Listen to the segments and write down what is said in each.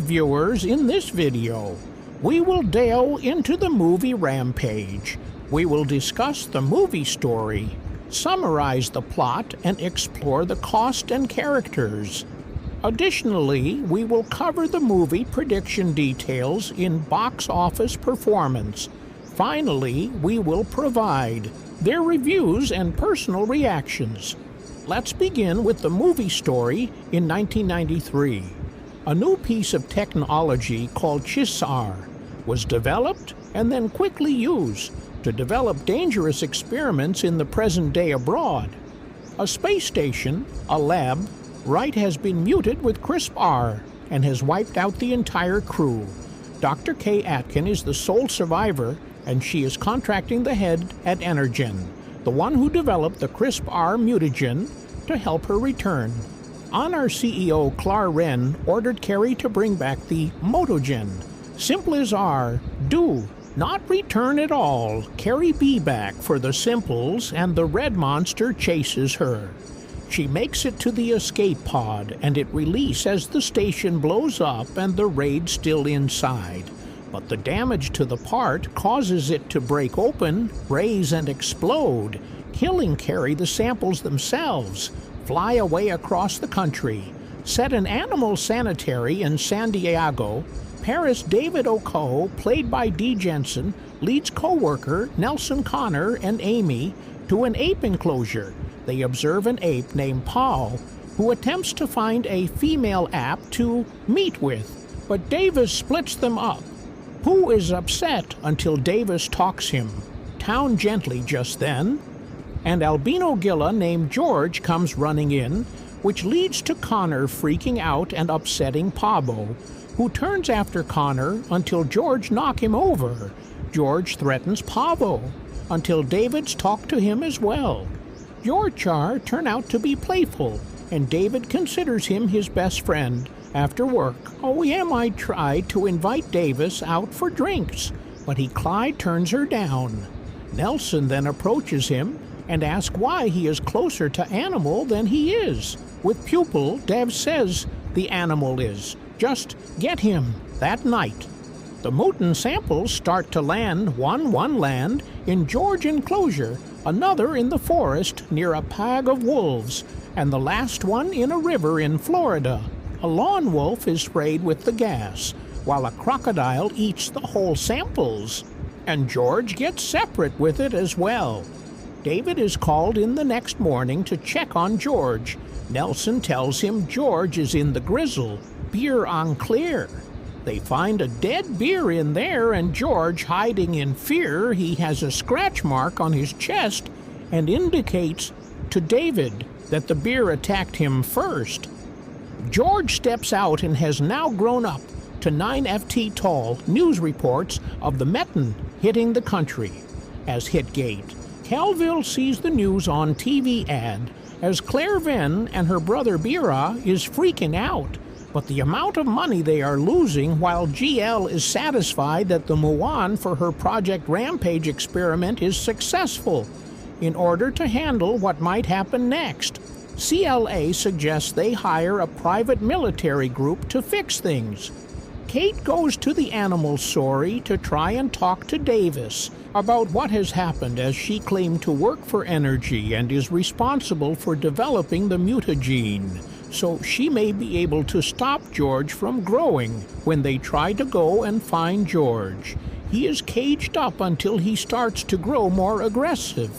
viewers, in this video, we will delve into the movie Rampage. We will discuss the movie story, summarize the plot, and explore the cast and characters. Additionally, we will cover the movie prediction details in box office performance. Finally, we will provide their reviews and personal reactions. Let's begin with the movie story in 1993. A new piece of technology called Chisar was developed and then quickly used to develop dangerous experiments in the present day abroad. A space station, a lab, Wright has been muted with CRISPR and has wiped out the entire crew. Dr. Kay Atkin is the sole survivor, and she is contracting the head at Energen, the one who developed the CRISPR mutagen, to help her return. Honor CEO Clar Wren ordered Carrie to bring back the Motogen. Simple as R, do not return at all. Carrie be back for the Simples, and the red monster chases her. She makes it to the escape pod, and it releases as the station blows up and the raid's still inside. But the damage to the part causes it to break open, raise, and explode, killing Carrie. The samples themselves fly away across the country. Set an animal sanitary in San Diego, Paris David Okoye, played by Dee Jensen, leads co-worker Nelson Connor and Amy to an ape enclosure. They observe an ape named Paul, who attempts to find a female ape to meet with, but Davis splits them up. Pooh is upset until Davis talks him down gently just then. An albino gorilla named George comes running in, which leads to Connor freaking out and upsetting Pablo, who turns after Connor until George knocks him over. George threatens Pablo until David's talked to him as well. George turn out to be playful, and David considers him his best friend. After work, I tried to invite Davis out for drinks, but Clyde turns her down. Nelson then approaches him and asks why he is closer to Animal than he is. With Pupil, Dev says the Animal is. Just get him that night. The mutant samples start to land, one land in George enclosure, another in the forest near a pack of wolves, and the last one in a river in Florida. A lone wolf is sprayed with the gas, while a crocodile eats the whole samples, and George gets separate with it as well. David is called in the next morning to check on George. Nelson tells him George is in the Grizzle, beer on clear. They find a dead beer in there, and George, hiding in fear, he has a scratch mark on his chest and indicates to David that the beer attacked him first. George steps out and has now grown up to 9 ft tall. News reports of the Metin hitting the country as Hitgate. Calville sees the news on TV ad as Claire Venn and her brother Bira is freaking out, but the amount of money they are losing, while GL is satisfied that the Muon for her Project Rampage experiment is successful. In order to handle what might happen next, CLA suggests they hire a private military group to fix things. Kate goes to the animal sorry to try and talk to Davis about what has happened, as she claimed to work for Energy and is responsible for developing the mutagene, so she may be able to stop George from growing. When they try to go and find George, he is caged up until he starts to grow more aggressive.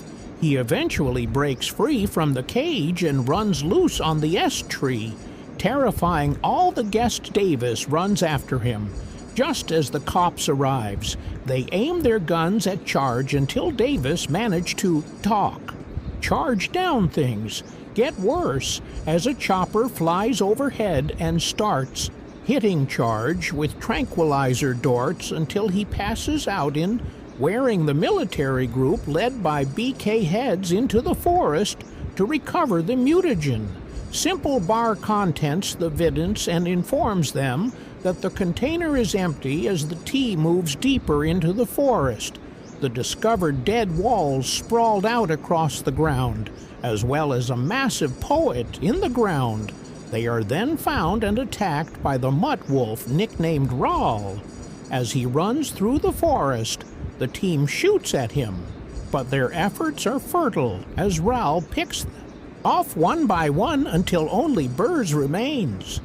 He eventually breaks free from the cage and runs loose on the S tree, terrifying all the guests. Davis runs after him. Just as the cops arrives, they aim their guns at Charge until Davis managed to talk. Charge down things get worse as a chopper flies overhead and starts hitting Charge with tranquilizer darts until he passes out in wearing the military group led by BK heads into the forest to recover the mutagen. Simple bar contents the vidants and informs them that the container is empty as the T moves deeper into the forest. The discovered dead walls sprawled out across the ground, as well as a massive poet in the ground. They are then found and attacked by the mutt wolf nicknamed Rawl. As he runs through the forest, the team shoots at him, but their efforts are futile as Rawl picks them off one by one until only Burrs remains.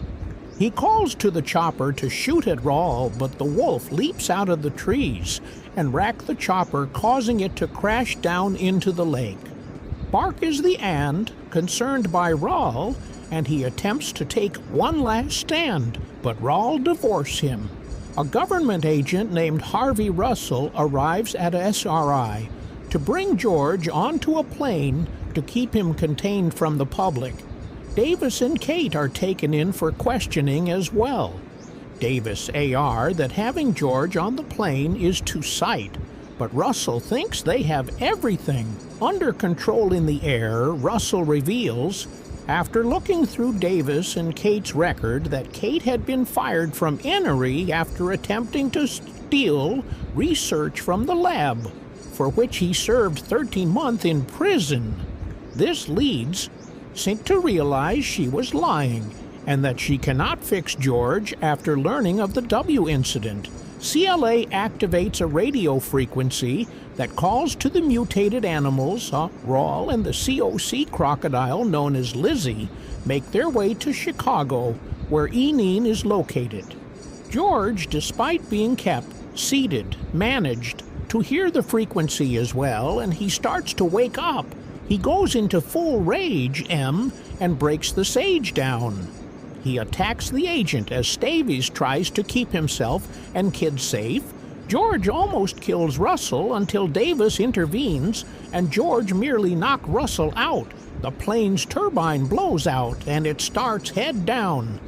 He calls to the chopper to shoot at Rawl, but the wolf leaps out of the trees and racks the chopper, causing it to crash down into the lake. Bark is the ant, concerned by Rawl, and he attempts to take one last stand, but Rawl divorces him. A government agent named Harvey Russell arrives at SRI to bring George onto a plane to keep him contained from the public. Davis and Kate are taken in for questioning as well. Davis AR that having George on the plane is to sight, but Russell thinks they have everything under control in the air. Russell reveals, after looking through Davis and Kate's record, that Kate had been fired from Enery after attempting to steal research from the lab, for which he served 13 months in prison. This leads Sink to realize she was lying, and that she cannot fix George after learning of the W incident. CLA activates a radio frequency that calls to the mutated animals. Rawl and the COC crocodile, known as Lizzie, make their way to Chicago, where Enine is located. George, despite being kept seated, managed to hear the frequency as well, and he starts to wake up. He goes into full rage, and breaks the sage down. He attacks the agent as Stavies tries to keep himself and kids safe. George almost kills Russell until Davis intervenes, and George merely knocks Russell out. The plane's turbine blows out, and it starts head down.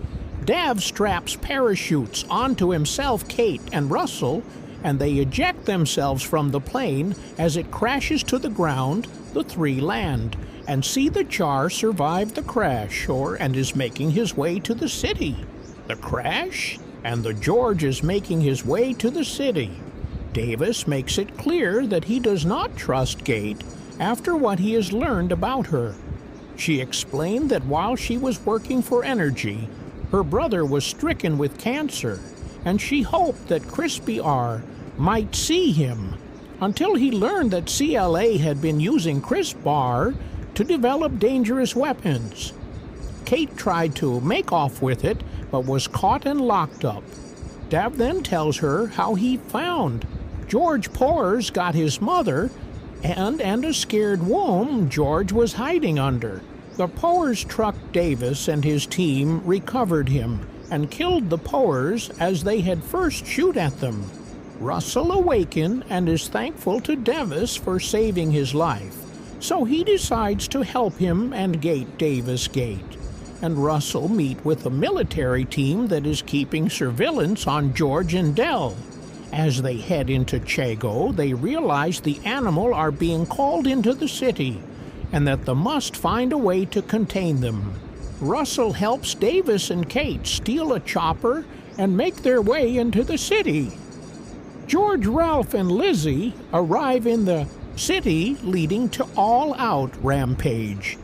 Dav straps parachutes onto himself, Kate, and Russell, and they eject themselves from the plane. As it crashes to the ground, the three land and see the Jar survive the crash and is making his way to the city. The crash, and the George is making his way to the city. Davis makes it clear that he does not trust Kate after what he has learned about her. She explained that while she was working for Energy, her brother was stricken with cancer, and she hoped that Crispy R might see him, until he learned that CLA had been using Crispr to develop dangerous weapons. Kate tried to make off with it, but was caught and locked up. Dav then tells her how he found George Pores got his mother and a scared womb George was hiding under. The Pores truck Davis and his team recovered him and killed the Pores as they had first shoot at them. Russell awakened and is thankful to Davis for saving his life, so he decides to help him and Davis Gate. And Russell meet with a military team that is keeping surveillance on George and Dell. As they head into Chago, they realize the animal are being called into the city, and that they must find a way to contain them. Russell helps Davis and Kate steal a chopper and make their way into the city. George, Ralph, and Lizzie arrive in the city, leading to all-out Rampage.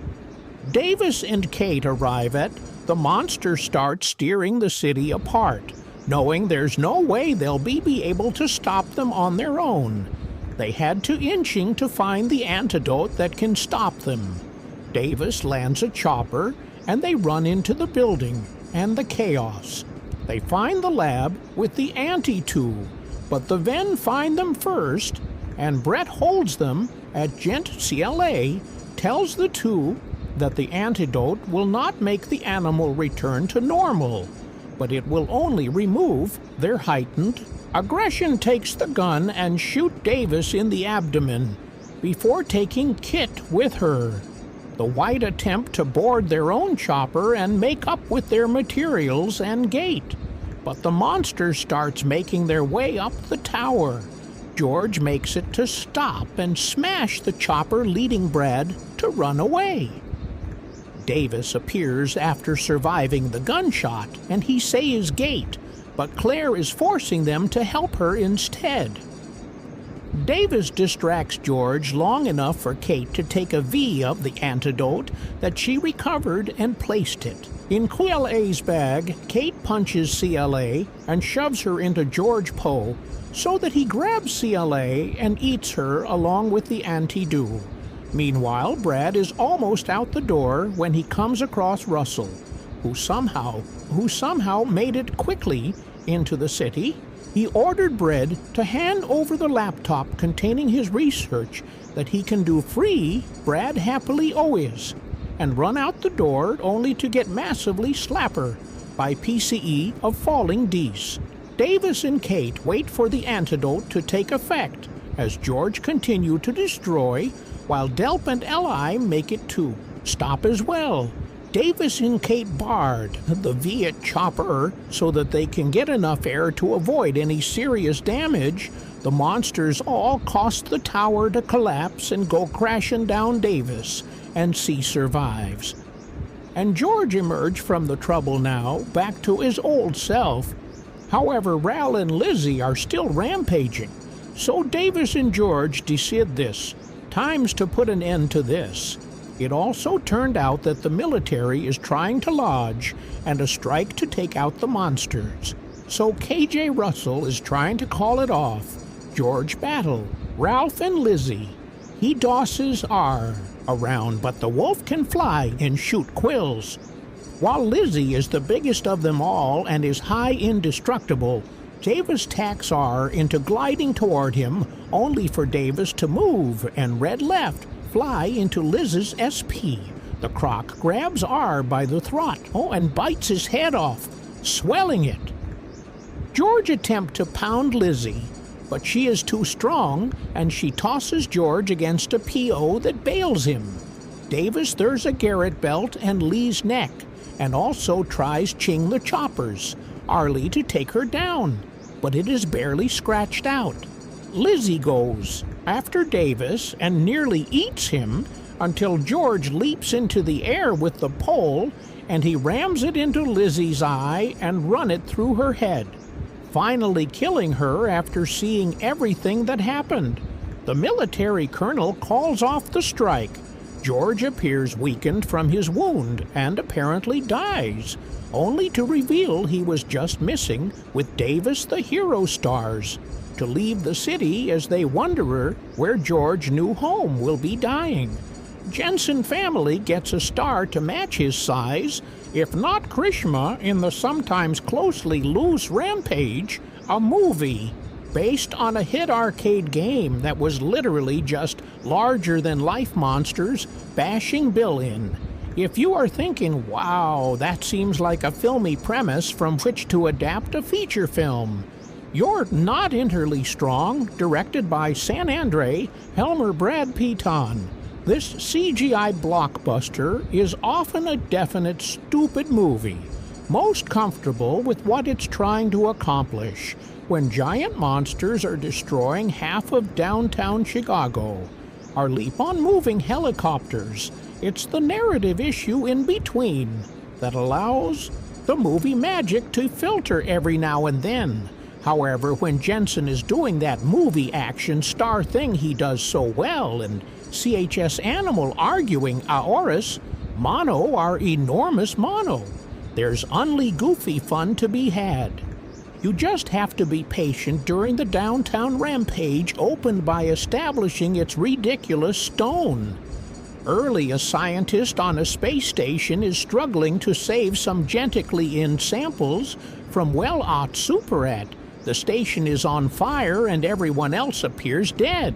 Davis and Kate arrive at the monster starts steering the city apart, knowing there's no way they'll be able to stop them on their own. They had to inching to find the antidote that can stop them. Davis lands a chopper, and they run into the building and the chaos. They find the lab with the anti-2, but the Ven find them first, and Brett holds them at Gent CLA, tells the two that the antidote will not make the animal return to normal, but it will only remove their heightened aggression. Takes the gun and shoot Davis in the abdomen before taking Kit with her. The White attempt to board their own chopper and make up with their materials and Gate, but the monster starts making their way up the tower. George makes it to stop and smash the chopper, leading Brad to run away. Davis appears after surviving the gunshot, and he saves Gate, but Claire is forcing them to help her instead. Davis distracts George long enough for Kate to take a V of the antidote that she recovered and placed it. In Quill A's bag, Kate punches CLA and shoves her into George Poe so that he grabs CLA and eats her along with the anti-do. Meanwhile, Brad is almost out the door when he comes across Russell, who somehow made it quickly into the city. He ordered Brad to hand over the laptop containing his research that he can do free, Brad happily always, and run out the door only to get massively slapper by PCE of falling Dees. Davis and Kate wait for the antidote to take effect as George continue to destroy, while Delp and Li make it to stop as well. Davis and Kate barred the Viet chopper so that they can get enough air to avoid any serious damage. The monsters all cost the tower to collapse and go crashing down Davis, and C survives. And George emerged from the trouble now, back to his old self. However, Ral and Lizzie are still rampaging, so Davis and George decide this. Time's to put an end to this. It also turned out that the military is trying to lodge and a strike to take out the monsters. So KJ Russell is trying to call it off. George battle Ralph and Lizzie. He dosses R around, but the wolf can fly and shoot quills. While Lizzie is the biggest of them all and is high indestructible, Davis tacks R into gliding toward him, only for Davis to move and red left fly into Liz's SP. The croc grabs R by the throat, and bites his head off, swelling it. George attempts to pound Lizzie, but she is too strong, and she tosses George against a PO that bails him. Davis throws a Garrett belt and Lee's neck, and also tries Ching the choppers, Arlie to take her down, but it is barely scratched out. Lizzie goes after Davis and nearly eats him until George leaps into the air with the pole and he rams it into Lizzie's eye and run it through her head, finally killing her after seeing everything that happened. The military colonel calls off the strike. George appears weakened from his wound and apparently dies, only to reveal he was just missing with Davis the hero stars to leave the city as they wonder where George's new home will be dying. Jensen family gets a star to match his size, if not Krishma in the sometimes closely loose Rampage, a movie based on a hit arcade game that was literally just larger-than-life monsters bashing Bill in. If you are thinking, wow, that seems like a filmy premise from which to adapt a feature film, you're not entirely strong, directed by San Andre, Helmer Brad Piton. This CGI blockbuster is often a definite stupid movie, most comfortable with what it's trying to accomplish when giant monsters are destroying half of downtown Chicago, or leap on moving helicopters. It's the narrative issue in between that allows the movie magic to filter every now and then. However, when Jensen is doing that movie action star thing he does so well, and CHS Animal arguing Aorus, mono are enormous mono, there's only goofy fun to be had. You just have to be patient during the downtown Rampage opened by establishing its ridiculous stone. Early, a scientist on a space station is struggling to save some genetically in samples from well-ought superat. The station is on fire and everyone else appears dead,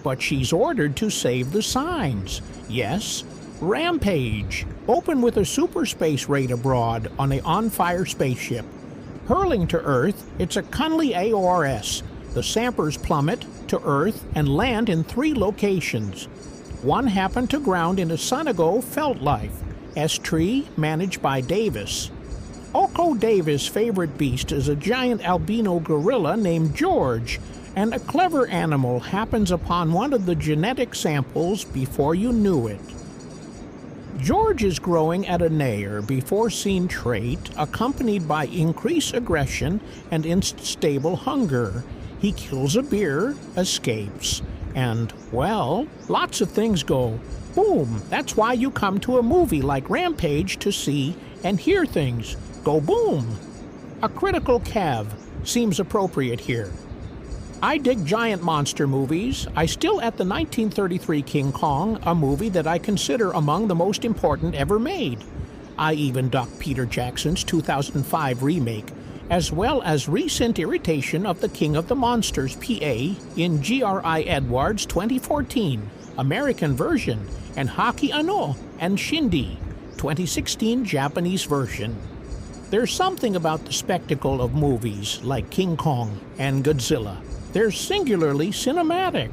but she's ordered to save the signs. Yes, Rampage, open with a super space raid abroad on a on-fire spaceship. Hurling to Earth, it's a Cunley AORS. The samples plummet to Earth and land in 3 locations. One happened to ground in a Sunago Felt Life, S-Tree managed by Davis. Oko Davis' favorite beast is a giant albino gorilla named George, and a clever animal happens upon one of the genetic samples before you knew it. George is growing at a nair before-seen trait accompanied by increased aggression and unstable hunger. He kills a bear, escapes, and, well, lots of things go boom. That's why you come to a movie like Rampage to see and hear things go boom. A critical cav seems appropriate here. I dig giant monster movies. I still at the 1933 King Kong, a movie that I consider among the most important ever made. I even duck Peter Jackson's 2005 remake, as well as recent irritation of the King of the Monsters PA in G.R.I. Edwards' 2014 American version, and Haki Ano and Shindy 2016 Japanese version. There's something about the spectacle of movies like King Kong and Godzilla. They're singularly cinematic.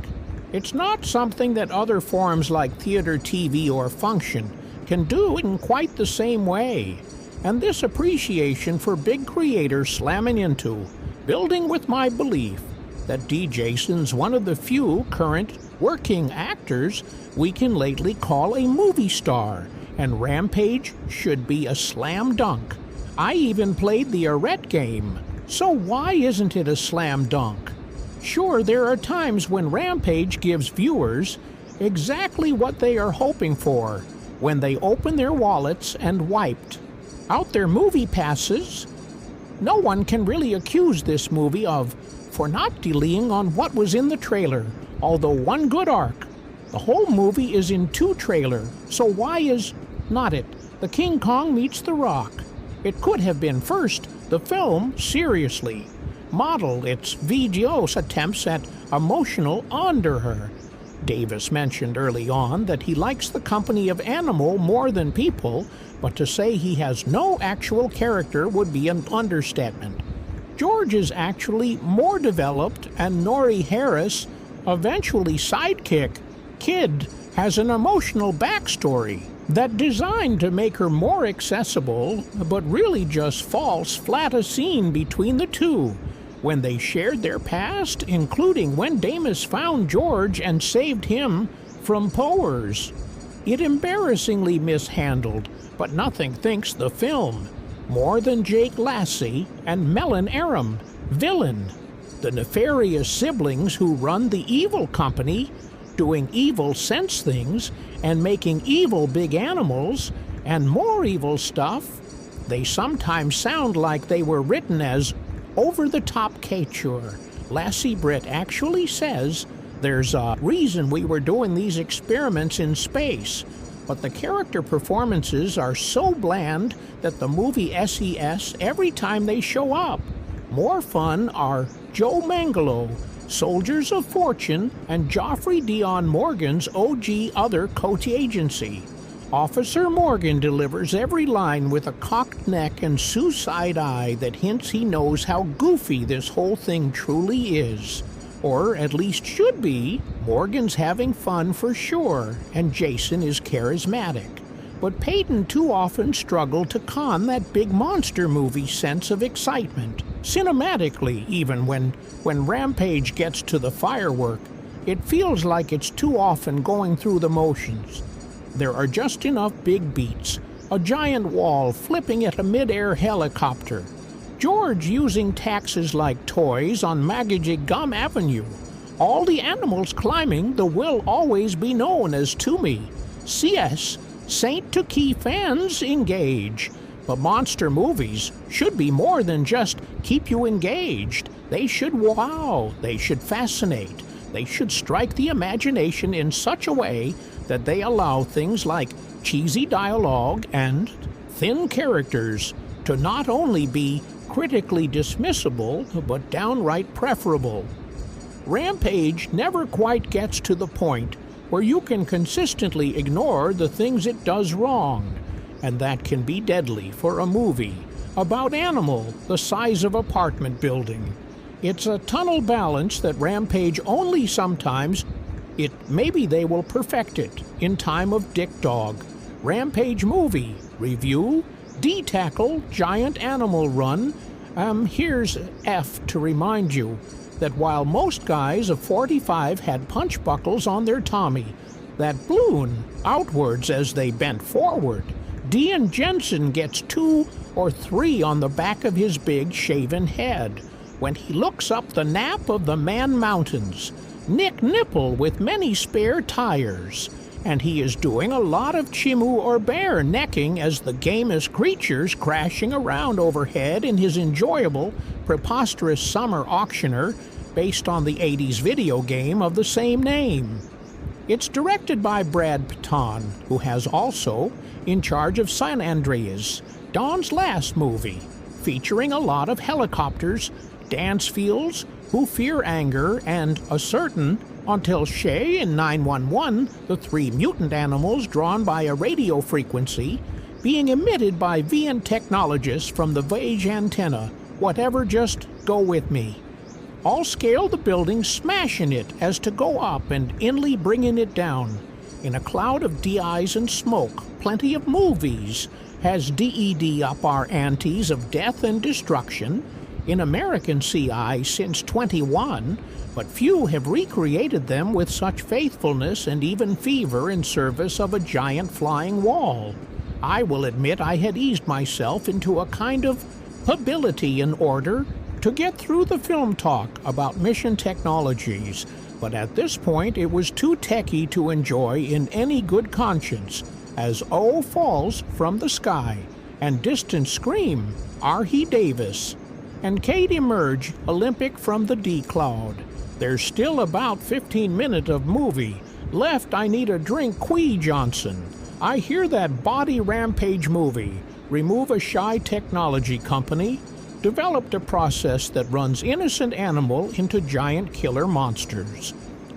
It's not something that other forms like theater, TV, or function can do in quite the same way. And this appreciation for big creators slamming into, building with my belief that D. Jason's one of the few current working actors we can lately call a movie star, and Rampage should be a slam dunk. I even played the Arret game, so why isn't it a slam dunk? Sure, there are times when Rampage gives viewers exactly what they are hoping for when they open their wallets and wiped out their movie passes. No one can really accuse this movie for not delaying on what was in the trailer, although one good arc. The whole movie is in 2 trailer, so why is not it? The King Kong meets The Rock. It could have been first. The film, seriously, modeled its VGO's attempts at emotional under her. Davis mentioned early on that he likes the company of animal more than people, but to say he has no actual character would be an understatement. George is actually more developed, and Nori Harris, eventually sidekick, Kid, has an emotional backstory that designed to make her more accessible, but really just falls flat a scene between the two when they shared their past, including when Davis found George and saved him from Powers. It embarrassingly mishandled, but nothing thinks the film more than Jake Lassie and Melon Aram, villain, the nefarious siblings who run the evil company, doing evil sense things and making evil big animals and more evil stuff. They sometimes sound like they were written as over-the-top couture. Lassie Britt actually says there's a reason we were doing these experiments in space, but the character performances are so bland that the movie SES every time they show up. More fun are Joe Mangalo, Soldiers of Fortune, and Joffrey Dion Morgan's OG other Coty agency. Officer Morgan delivers every line with a cocked neck and suicide eye that hints he knows how goofy this whole thing truly is. Or at least should be. Morgan's having fun for sure, and Jason is charismatic. But Peyton too often struggled to con that big monster movie sense of excitement. Cinematically, even when Rampage gets to the firework, it feels like it's too often going through the motions. There are just enough big beats, a giant wall flipping at a mid-air helicopter, George using taxes like toys on Magijig Gum Avenue, all the animals climbing the will always be known as Toomey. CS, Saint to Key fans engage. But monster movies should be more than just keep you engaged. They should wow, they should fascinate, they should strike the imagination in such a way that they allow things like cheesy dialogue and thin characters to not only be critically dismissible, but downright preferable. Rampage never quite gets to the point where you can consistently ignore the things it does wrong, and that can be deadly for a movie about animal the size of apartment building. It's a tunnel balance that Rampage only sometimes maybe they will perfect it in time of Dick Dog. Rampage movie review, D-Tackle, Giant Animal Run. Here's F to remind you that while most guys of 45 had punch buckles on their Tommy that balloon outwards as they bent forward, Dean Jensen gets 2 or 3 on the back of his big shaven head. when he looks up the nap of the Man Mountains, Nick Nipple with many spare tires, and he is doing a lot of chimu or bear necking as the gamest creatures crashing around overhead in his enjoyable, preposterous summer auctioneer based on the 80s video game of the same name. It's directed by Brad Piton, who has also in charge of San Andreas, Don's last movie, featuring a lot of helicopters, dance fields, Who Fear Anger, and a certain Until Shay and 911, the three mutant animals drawn by a radio frequency, being emitted by VN technologists from the Vage antenna. Whatever, just go with me. All scale the building, smashing it as to go up and inly bringing it down. In a cloud of DIs and smoke, plenty of movies has DED up our antes of death and destruction. In American CI since 21, but few have recreated them with such faithfulness and even fever in service of a giant flying wall. I will admit I had eased myself into a kind of ability in order to get through the film talk about mission technologies, but at this point it was too techy to enjoy in any good conscience, as O falls from the sky, and distant scream, Are he Davis? And Kate emerge, Olympic from the D-cloud. There's still about 15 minutes of movie. Left I need a drink Quee Johnson. I hear that body Rampage movie, remove a shy technology company, developed a process that runs innocent animal into giant killer monsters.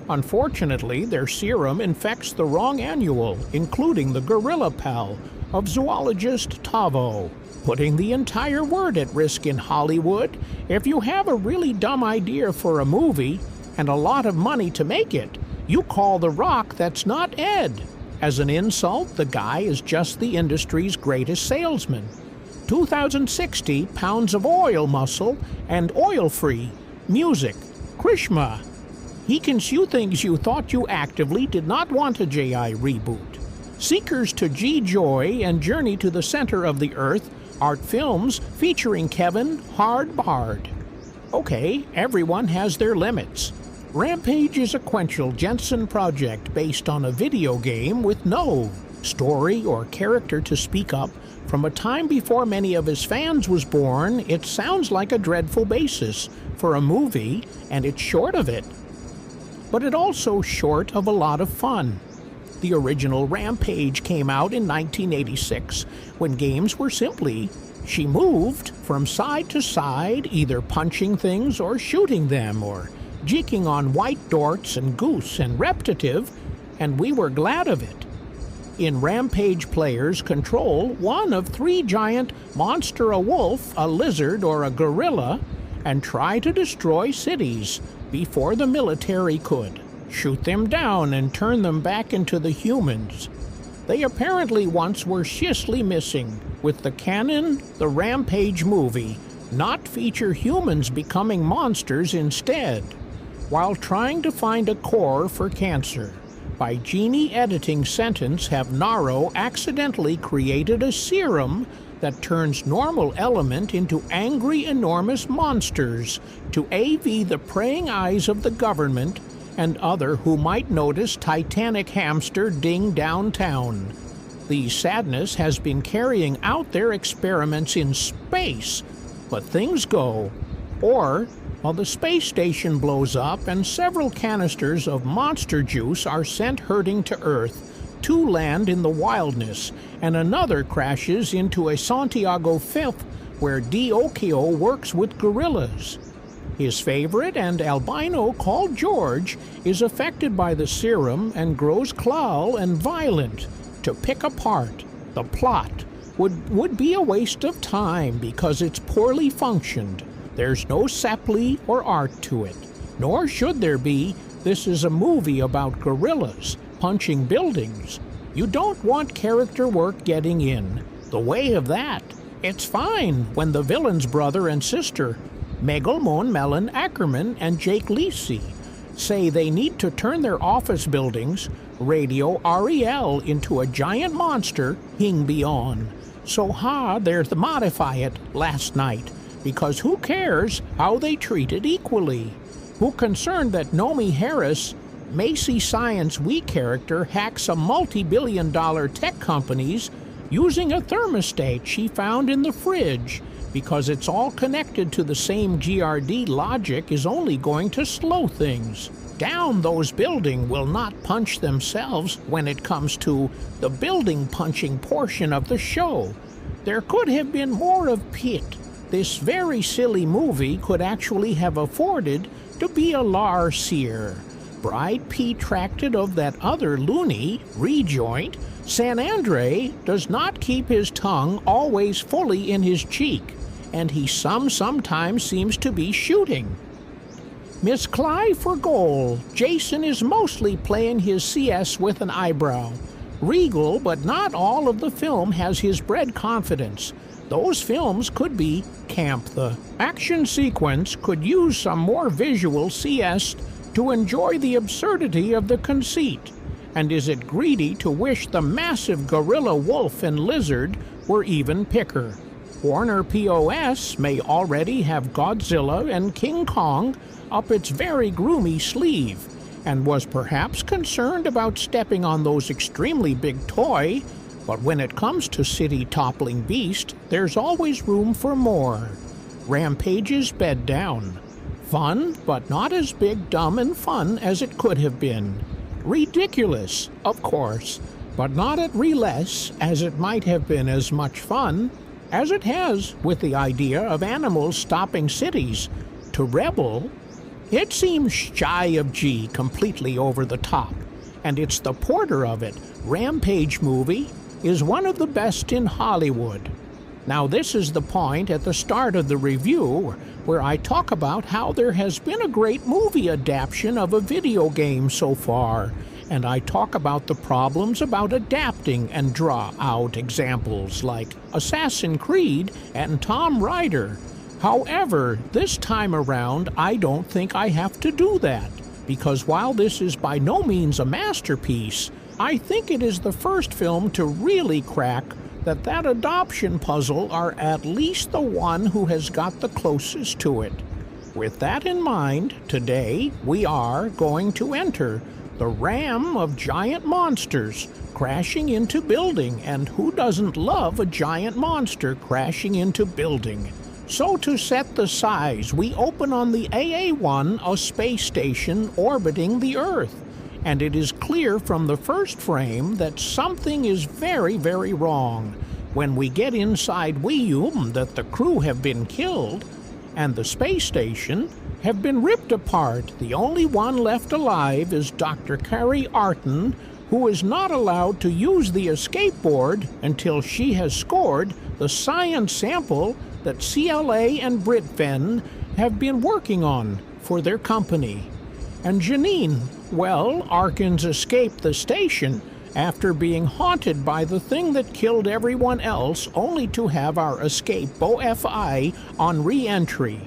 Unfortunately, their serum infects the wrong annual, including the gorilla pal of zoologist Tavo, putting the entire word at risk in Hollywood. If you have a really dumb idea for a movie and a lot of money to make it, you call The Rock that's not Ed. As an insult, the guy is just the industry's greatest salesman. 2,060 pounds of oil muscle and oil-free music. Krishma. He can shoot things you thought you actively did not want a JI reboot. Seekers to G-Joy and Journey to the Center of the Earth, art films featuring Kevin Hard Bard. Okay, everyone has their limits. Rampage is a sequential Jensen project based on a video game with no story or character to speak up. From a time before many of his fans was born, it sounds like a dreadful basis for a movie, and it's short of it. But it also short of a lot of fun. The original Rampage came out in 1986, when games were simply, she moved from side to side, either punching things or shooting them, or jeeking on white dorts and goose and repetitive, and we were glad of it. In Rampage, players control one of three giant monster, a wolf, a lizard, or a gorilla, and try to destroy cities before the military could. Shoot them down and turn them back into the humans. They apparently once were shishly missing, with the canon, the Rampage movie, not feature humans becoming monsters instead, while trying to find a cure for cancer. By genie editing sentence have Naro accidentally created a serum that turns normal element into angry enormous monsters to AV the praying eyes of the government and other who might notice Titanic hamster ding downtown. The sadness has been carrying out their experiments in space, but things go. Or, while the space station blows up and several canisters of monster juice are sent hurting to Earth, two land in the wildness, and another crashes into a Santiago Fifth where Diokio works with gorillas. His favorite and albino, called George, is affected by the serum and grows claw and violent. To pick apart the plot would be a waste of time because it's poorly functioned. There's no sapling or art to it, nor should there be. This is a movie about gorillas punching buildings. You don't want character work getting in the way of that. It's fine when the villain's brother and sister, Megalmon Melon Ackerman and Jake Lisi, say they need to turn their office buildings, Radio Ariel, into a giant monster, Hing Beyond. So there's the modify it last night. because who cares how they treat it equally? Who concerned that Nomi Harris, Macy Science Week character, hacks a multi-billion-dollar tech companies using a thermostat she found in the fridge, because it's all connected to the same GRD logic, is only going to slow things down. Those building will not punch themselves when it comes to the building punching portion of the show. There could have been more of Pitt. This very silly movie could actually have afforded to be a larsier. Bride protracted of that other loony, rejoint, San Andre does not keep his tongue always fully in his cheek, and he sometimes seems to be shooting. Miss Cly for goal. Jason is mostly playing his CS with an eyebrow. Regal, but not all of the film has his bred confidence. Those films could be camp. The action sequence could use some more visual CS to enjoy the absurdity of the conceit. And is it greedy to wish the massive gorilla wolf and lizard were even picker? Warner POS may already have Godzilla and King Kong up its very groomy sleeve, and was perhaps concerned about stepping on those extremely big toy, but when it comes to city-toppling beast, there's always room for more. Rampage's bed down. Fun, but not as big, dumb, and fun as it could have been. Ridiculous, of course, but not at less as it might have been as much fun as it has with the idea of animals stopping cities. To Rebel, it seems shy of G, completely over the top, and it's the porter of it. Rampage movie is one of the best in Hollywood. Now this is the point at the start of the review where I talk about how there has been a great movie adaptation of a video game so far, and I talk about the problems about adapting and draw out examples like Assassin's Creed and Tomb Raider. However, this time around, I don't think I have to do that, because while this is by no means a masterpiece, I think it is the first film to really crack that adoption puzzle, or at least the one who has got the closest to it. With that in mind, today we are going to enter the ram of giant monsters crashing into building, and who doesn't love a giant monster crashing into building? So to set the size, we open on the AA-1, a space station orbiting the Earth. And it is clear from the first frame that something is very, very wrong. When we get inside Reveiw, that the crew have been killed, and the space station have been ripped apart. The only one left alive is Dr. Carrie Arton, who is not allowed to use the escape board until she has scored the science sample that CLA and Britven have been working on for their company. And Janine, well, Arkins escaped the station after being haunted by the thing that killed everyone else, only to have our escape BOFI on re-entry.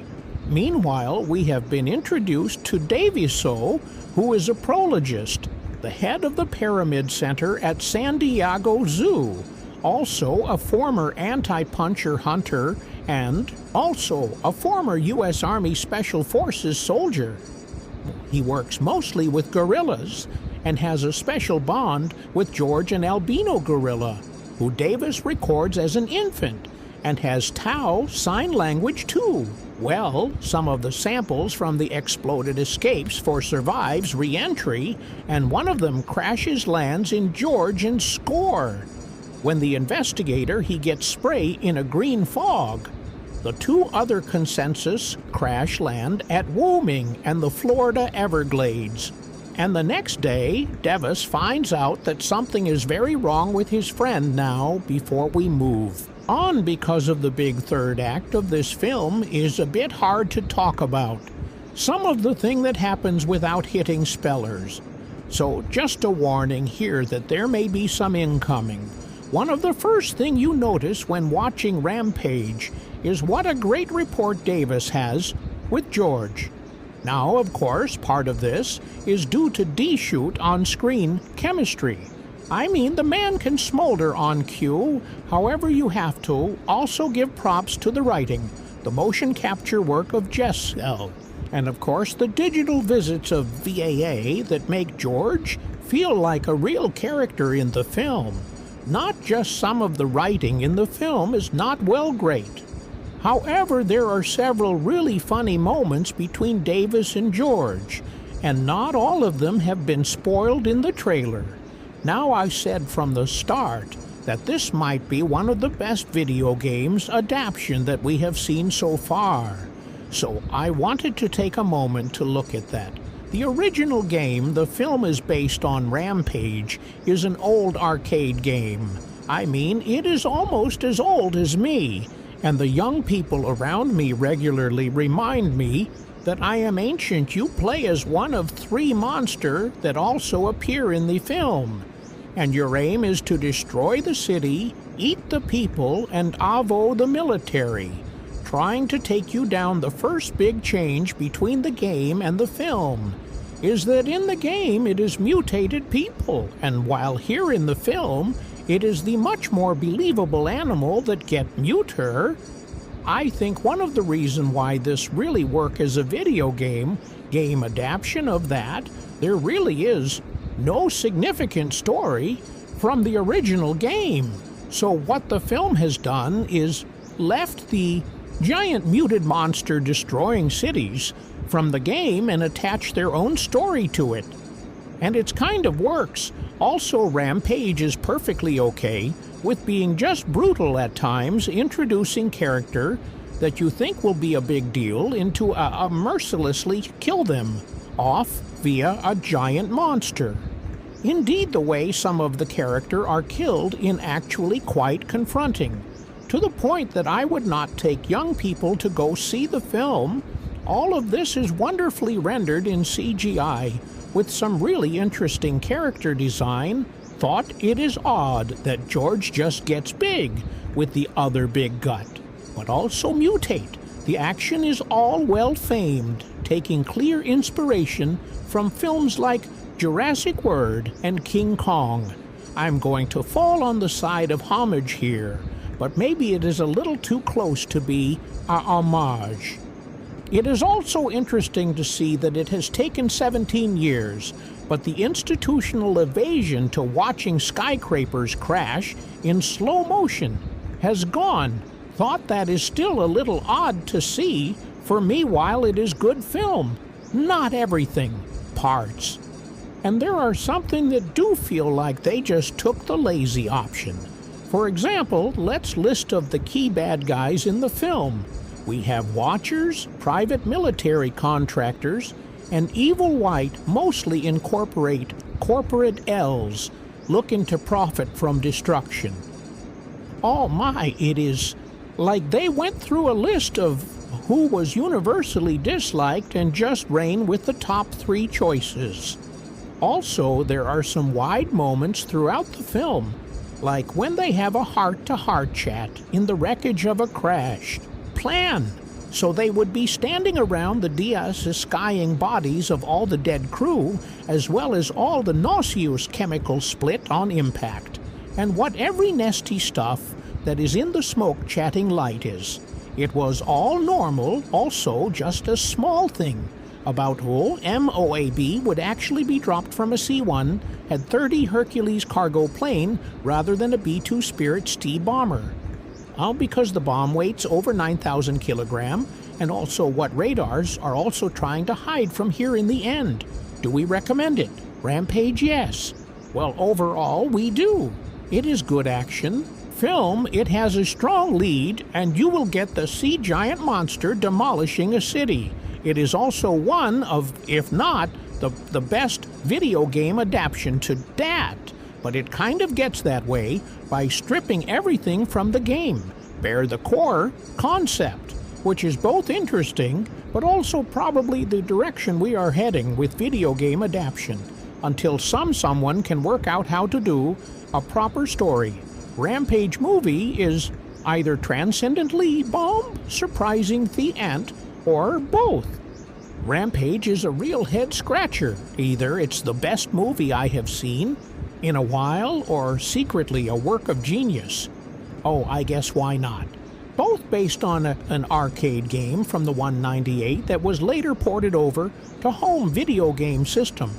Meanwhile, we have been introduced to Daviso, who is a prologist, the head of the Pyramid Center at San Diego Zoo, also a former anti-puncher hunter, and also a former U.S. Army Special Forces soldier. He works mostly with gorillas and has a special bond with George, an albino gorilla, who Davis records as an infant, and has Tao sign language too. Well, some of the samples from the exploded escapes for Survive's re-entry, and one of them lands in George and Score. When the investigator, he gets spray in a green fog. The two other consensus crash land at Wyoming and the Florida Everglades. And the next day, Devis finds out that something is very wrong with his friend now before we move on, because of the big third act of this film is a bit hard to talk about. Some of the thing that happens without hitting spellers. So just a warning here that there may be some incoming. One of the first thing you notice when watching Rampage is what a great rapport Davis has with George. Now, of course, part of this is due to D-shoot on-screen chemistry. I mean, the man can smolder on cue, however you have to. Also give props to the writing. the motion capture work of Jessel, and of course the digital visits of VAA that make George feel like a real character in the film. Not just some of the writing in the film is not well great. However, there are several really funny moments between Davis and George, and not all of them have been spoiled in the trailer. Now, I said from the start that this might be one of the best video games adaptation that we have seen so far. So I wanted to take a moment to look at that. The original game the film is based on, Rampage, is an old arcade game. I mean, it is almost as old as me, and the young people around me regularly remind me that I am ancient. You play as one of 3 monsters that also appear in the film, and your aim is to destroy the city, eat the people, and avo the military, trying to take you down. The first big change between the game and the film is that in the game it is mutated people, and while here in the film it is the much more believable animal that get muter. I think one of the reasons why this really work as a video game adaptation of that, there really is no significant story from the original game. So what the film has done is left the giant muted monster destroying cities from the game and attached their own story to it. And it kind of works. Also, Rampage is perfectly okay with being just brutal at times, introducing character that you think will be a big deal into a mercilessly kill them off via a giant monster. Indeed, the way some of the character are killed in actually quite confronting, to the point that I would not take young people to go see the film. All of this is wonderfully rendered in CGI with some really interesting character design. Thought it is odd that George just gets big with the other big gut, but also mutate. The action is all well famed, taking clear inspiration from films like Jurassic World and King Kong. I'm going to fall on the side of homage here, but maybe it is a little too close to be a homage. It is also interesting to see that it has taken 17 years, but the institutional evasion to watching skyscrapers crash in slow motion has gone. Thought that is still a little odd to see. For me, while it is good film, not everything, parts. And there are something that do feel like they just took the lazy option. For example, let's list of the key bad guys in the film. We have Watchers, private military contractors, and Evil White mostly incorporate corporate L's looking to profit from destruction. Oh my, it is like they went through a list of who was universally disliked and just ran with the top 3 choices. Also, there are some wide moments throughout the film, like when they have a heart-to-heart chat in the wreckage of a crashed plan. So they would be standing around the deassiskying bodies of all the dead crew, as well as all the nauseous chemicals split on impact, and what every nasty stuff that is in the smoke chatting light is. It was all normal, also just a small thing about MOAB would actually be dropped from a C-1 had 30 Hercules cargo plane rather than a B-2 Spirit ST bomber. All because the bomb weight's over 9,000 kilograms, and also what radars are also trying to hide from here in the end. Do we recommend it? Rampage, yes. Well, overall, we do. It is good action. Film, it has a strong lead, and you will get the sea giant monster demolishing a city. It is also one of, if not, the best video game adaptation to that. But it kind of gets that way by stripping everything from the game, bare the core concept, which is both interesting, but also probably the direction we are heading with video game adaptation, until someone can work out how to do a proper story. Rampage movie is either transcendently bomb, surprising the ant, or both. Rampage is a real head-scratcher. Either it's the best movie I have seen in a while, or secretly a work of genius. Oh, I guess why not? both based on an arcade game from the 198 that was later ported over to home video game system.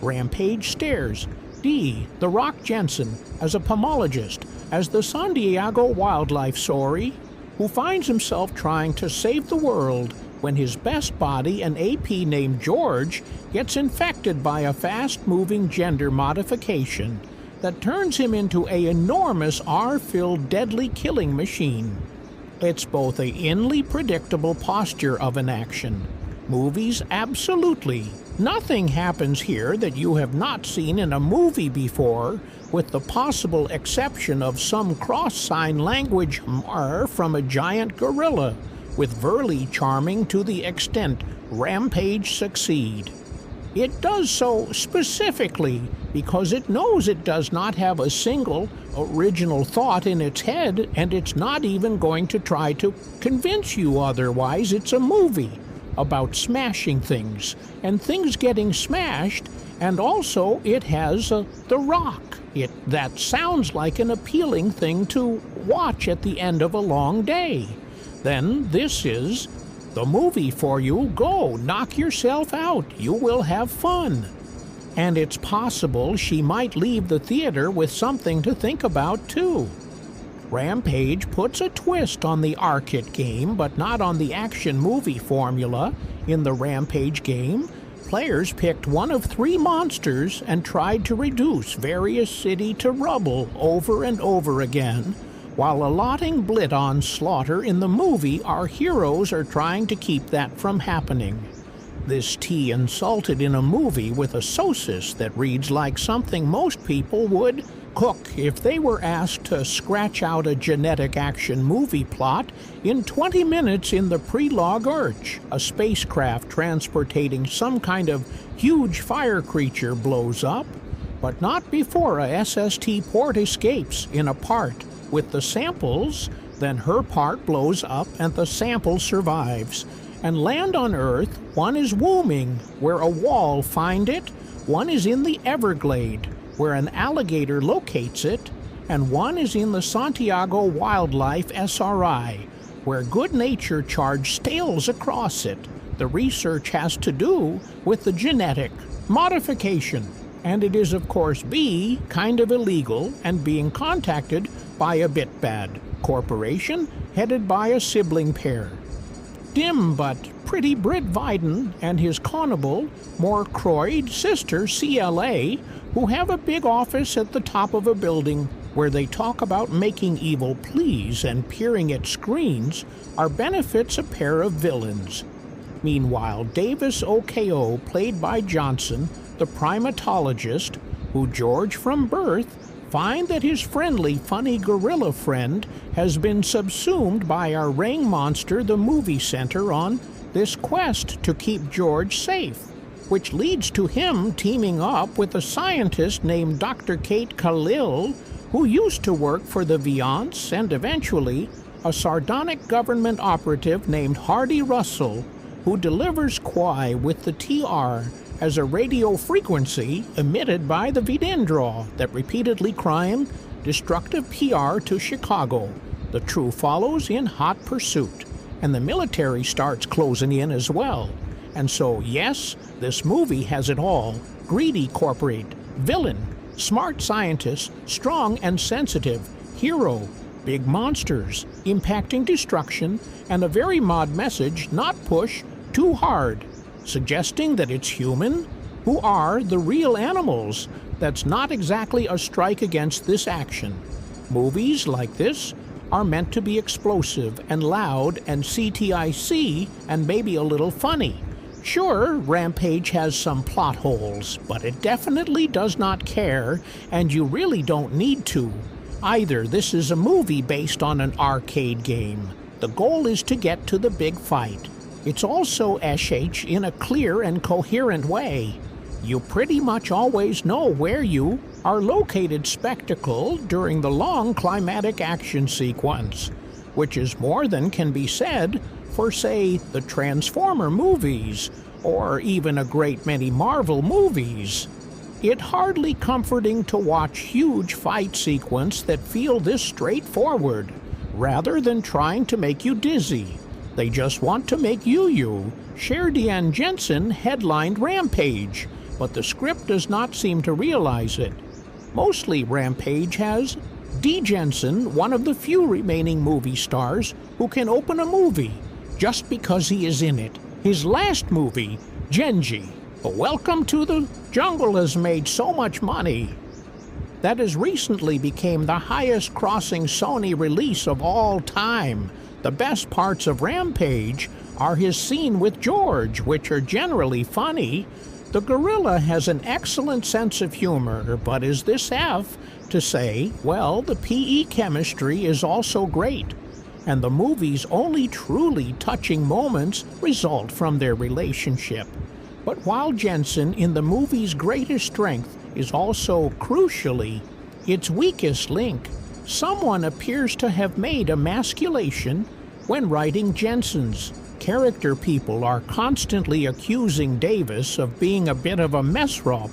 Rampage stars D. The Rock Jensen as a pomologist, as the San Diego wildlife story, who finds himself trying to save the world when his best buddy, an AP named George, gets infected by a fast-moving gender modification that turns him into an enormous R-filled deadly killing machine. It's both a inly predictable posture of an action. Movies, absolutely. Nothing happens here that you have not seen in a movie before, with the possible exception of some cross-sign language from a giant gorilla, with Verley charming to the extent Rampage succeed. It does so specifically because it knows it does not have a single original thought in its head, and it's not even going to try to convince you otherwise. It's a movie about smashing things and things getting smashed, and also it has The Rock. That sounds like an appealing thing to watch at the end of a long day. Then this is the movie for you. Go, knock yourself out. You will have fun. And it's possible she might leave the theater with something to think about, too. Rampage puts a twist on the arcade game, but not on the action movie formula. In the Rampage game, players picked one of 3 monsters and tried to reduce various city to rubble over and over again. While allotting Bliton slaughter in the movie, our heroes are trying to keep that from happening. This tea insulted in a movie with a sosis that reads like something most people would cook if they were asked to scratch out a genetic action movie plot in 20 minutes in the Prelog Urch. A spacecraft transporting some kind of huge fire creature blows up, but not before a SST port escapes in a part with the samples. Then her part blows up and the sample survives. And land on Earth, one is Wooming, where a wall find it, one is in the Everglade, where an alligator locates it, and one is in the Santiago Wildlife SRI, where good nature charged sails across it. The research has to do with the genetic modification, and it is of course B, kind of illegal, and being contacted by a Bitbad corporation headed by a sibling pair. Dim but pretty Britt Viden and his connibal, more croyed sister CLA, who have a big office at the top of a building where they talk about making evil pleas and peering at screens, are benefits a pair of villains. Meanwhile, Davis OKO, played by Johnson, the primatologist, who George from birth, find that his friendly, funny gorilla friend has been subsumed by our ring monster, the movie center, on this quest to keep George safe, which leads to him teaming up with a scientist named Dr. Kate Khalil, who used to work for the Viance, and eventually a sardonic government operative named Hardy Russell, who delivers Kwai with the TR as a radio frequency emitted by the Videndra that repeatedly crime destructive PR to Chicago. The true follows in hot pursuit, and the military starts closing in as well. And so, yes, this movie has it all. Greedy corporate, villain, smart scientist, strong and sensitive, hero, big monsters, impacting destruction, and a very mod message, not push too hard, suggesting that it's human who are the real animals. That's not exactly a strike against this action. Movies like this are meant to be explosive and loud and CTIC and maybe a little funny. Sure, Rampage has some plot holes, but it definitely does not care, and you really don't need to. Either this is a movie based on an arcade game. The goal is to get to the big fight. It's also SH in a clear and coherent way. You pretty much always know where you are located spectacle during the long climatic action sequence, which is more than can be said for, say, the Transformer movies, or even a great many Marvel movies. It hardly comforting to watch huge fight sequence that feel this straightforward, rather than trying to make you dizzy. They just want to make you. Sheridan Jensen headlined Rampage, but the script does not seem to realize it. Mostly Rampage has D. Jensen, one of the few remaining movie stars who can open a movie just because he is in it. His last movie, Genji, Welcome to the Jungle, has made so much money that has recently became the highest crossing Sony release of all time. The best parts of Rampage are his scene with George, which are generally funny. The gorilla has an excellent sense of humor, but is this F to say, well, the PE chemistry is also great, and the movie's only truly touching moments result from their relationship. But while Jensen, in the movie's greatest strength, is also, crucially, its weakest link, someone appears to have made emasculation when writing Jensen's. Character people are constantly accusing Davis of being a bit of a mesrop,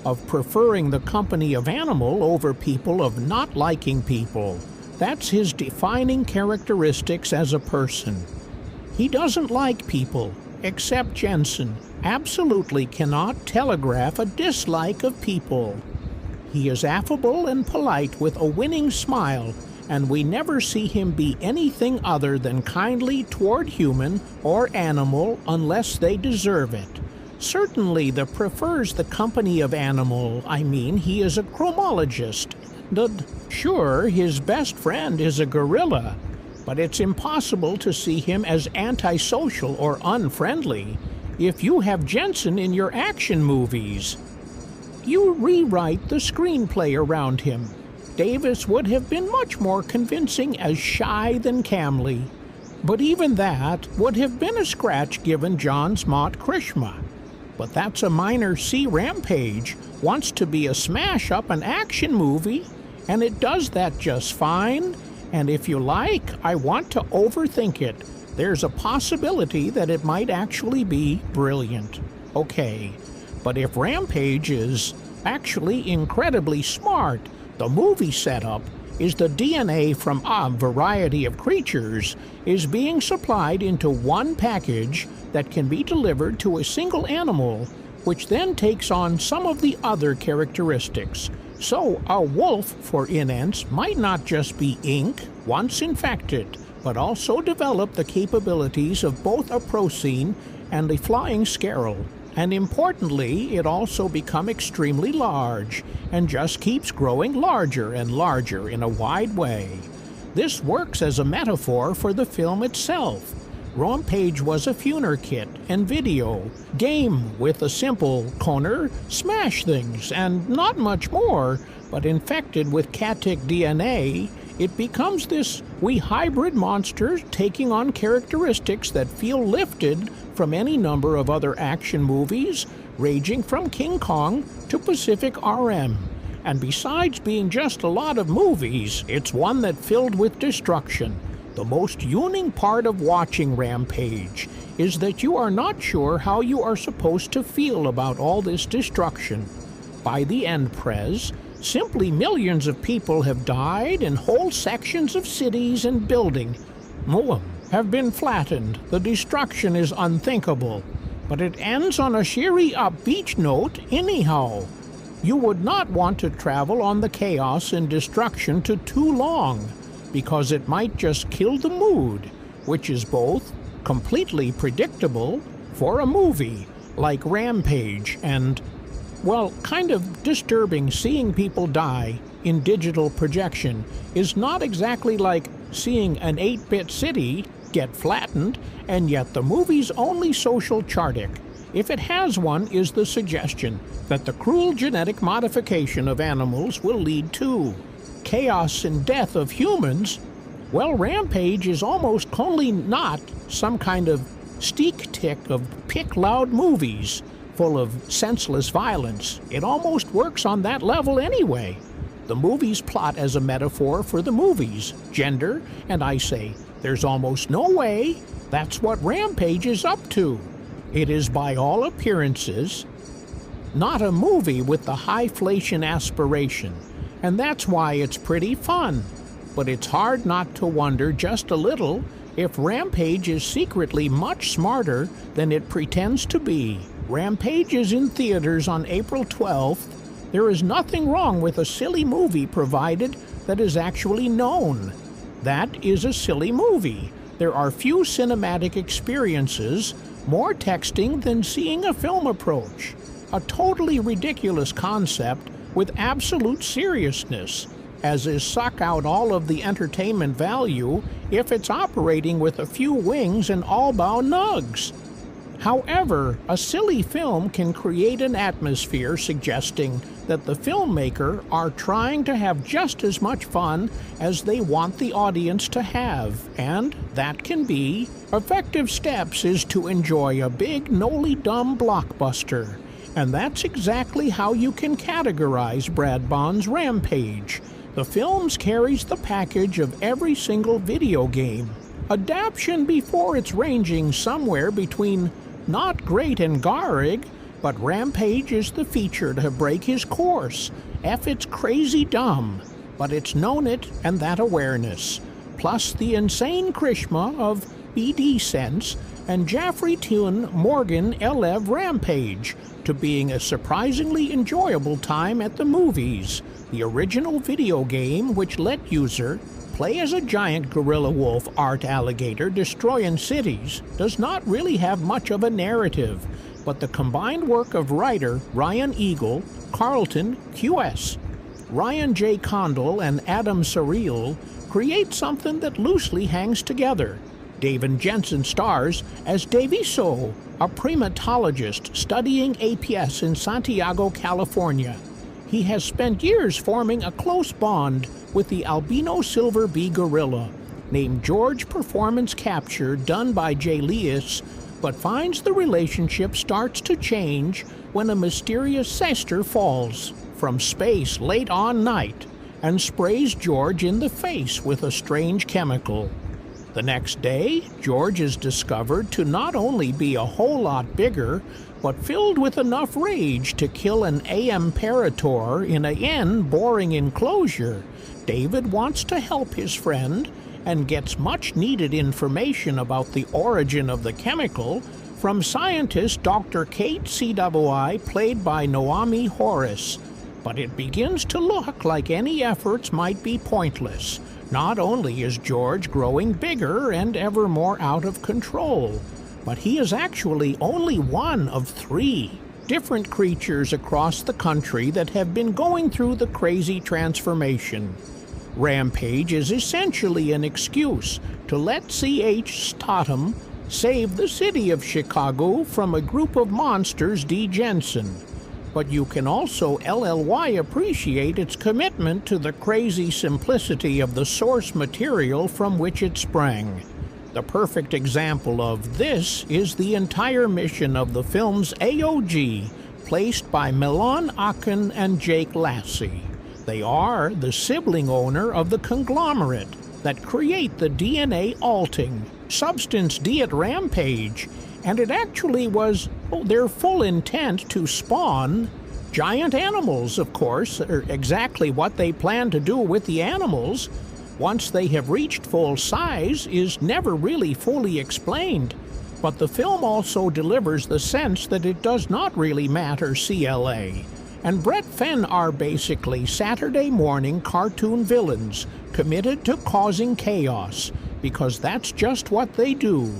of preferring the company of animal over people, of not liking people. That's his defining characteristics as a person. He doesn't like people, except Jensen absolutely cannot telegraph a dislike of people. He is affable and polite with a winning smile, and we never see him be anything other than kindly toward human or animal unless they deserve it. Certainly prefers the company of animal. He is a chromologist. Sure, his best friend is a gorilla, but it's impossible to see him as antisocial or unfriendly if you have Jensen in your action movies. You rewrite the screenplay around him. Davis would have been much more convincing as shy than Camley, but even that would have been a scratch given John's Mott Krishma. But that's a minor. C. Rampage wants to be a smash-up an action movie, and it does that just fine, and if you like, I want to overthink it. There's a possibility that it might actually be brilliant. Okay, but if Rampage is actually incredibly smart, the movie setup is the DNA from a variety of creatures is being supplied into one package that can be delivered to a single animal, which then takes on some of the other characteristics. So a wolf, for instance, might not just be ink once infected, but also develop the capabilities of both a proscene and a flying scarel. And importantly, it also become extremely large, and just keeps growing larger and larger in a wide way. This works as a metaphor for the film itself. Rampage was a funer kit and video game with a simple corner, smash things, and not much more, but infected with catic DNA, it becomes this wee hybrid monster taking on characteristics that feel lifted from any number of other action movies, ranging from King Kong to Pacific RM. And besides being just a lot of movies, it's one that filled with destruction. The most unique part of watching Rampage is that you are not sure how you are supposed to feel about all this destruction. By the end, simply millions of people have died, and whole sections of cities and buildings have been flattened. The destruction is unthinkable, but it ends on a cheery upbeat note anyhow. You would not want to travel on the chaos and destruction too long, because it might just kill the mood, which is both completely predictable for a movie like Rampage and, well, kind of disturbing. Seeing people die in digital projection is not exactly like seeing an 8-bit city get flattened, and yet the movie's only social chartic, if it has one, is the suggestion that the cruel genetic modification of animals will lead to chaos and death of humans. Well, Rampage is almost only not some kind of steak tick of pick loud movies full of senseless violence. It almost works on that level anyway. The movie's plot as a metaphor for the movie's gender, and I say, there's almost no way that's what Rampage is up to. It is by all appearances not a movie with the highflation aspiration, and that's why it's pretty fun. but it's hard not to wonder just a little if Rampage is secretly much smarter than it pretends to be. Rampage is in theaters on April 12th. There is nothing wrong with a silly movie provided that is actually known. That is a silly movie. There are few cinematic experiences more texting than seeing a film approach. A totally ridiculous concept with absolute seriousness, as is suck out all of the entertainment value if it's operating with a few wings and all-bow nugs. However, a silly film can create an atmosphere suggesting that the filmmaker are trying to have just as much fun as they want the audience to have, and that can be effective steps is to enjoy a big, nolly dumb blockbuster. And that's exactly how you can categorize Brad Bond's Rampage. The films carries the package of every single video game. Adaption before it's ranging somewhere between not great and garrig, but Rampage is the feature to break his course. It's crazy dumb, but it's known it and that awareness, plus the insane charisma of BD Sense and Jaffrey Tune Morgan Elev Rampage to being a surprisingly enjoyable time at the movies. The original video game, which let user play as a giant gorilla wolf art alligator destroying cities, does not really have much of a narrative, but the combined work of writer Ryan Eagle, Carlton QS, Ryan J. Condal, and Adam Surreal create something that loosely hangs together. David Jensen stars as Davy So, a primatologist studying APS in Santiago, California. He has spent years forming a close bond with the albino silver bee gorilla, named George Performance Capture, done by Jay Leas, but finds the relationship starts to change when a mysterious sister falls from space late on night and sprays George in the face with a strange chemical. The next day, George is discovered to not only be a whole lot bigger, but filled with enough rage to kill an Imperator in a boring enclosure. David wants to help his friend and gets much needed information about the origin of the chemical from scientist Dr. Kate CWI, played by Noami Horace. But it begins to look like any efforts might be pointless. Not only is George growing bigger and ever more out of control, but he is actually only one of 3 different creatures across the country that have been going through the crazy transformation. Rampage is essentially an excuse to let C.H. Statham save the city of Chicago from a group of monsters D. Jensen. But you can also LLY appreciate its commitment to the crazy simplicity of the source material from which it sprang. The perfect example of this is the entire mission of the film's AOG, placed by Milan Akin and Jake Lassie. They are the sibling owner of the conglomerate that create the DNA alting substance D at Rampage, and it actually was their full intent to spawn giant animals, of course, or exactly what they plan to do with the animals once they have reached full size is never really fully explained. But the film also delivers the sense that it does not really matter CLA. And Brett Fenn are basically Saturday morning cartoon villains committed to causing chaos, because that's just what they do.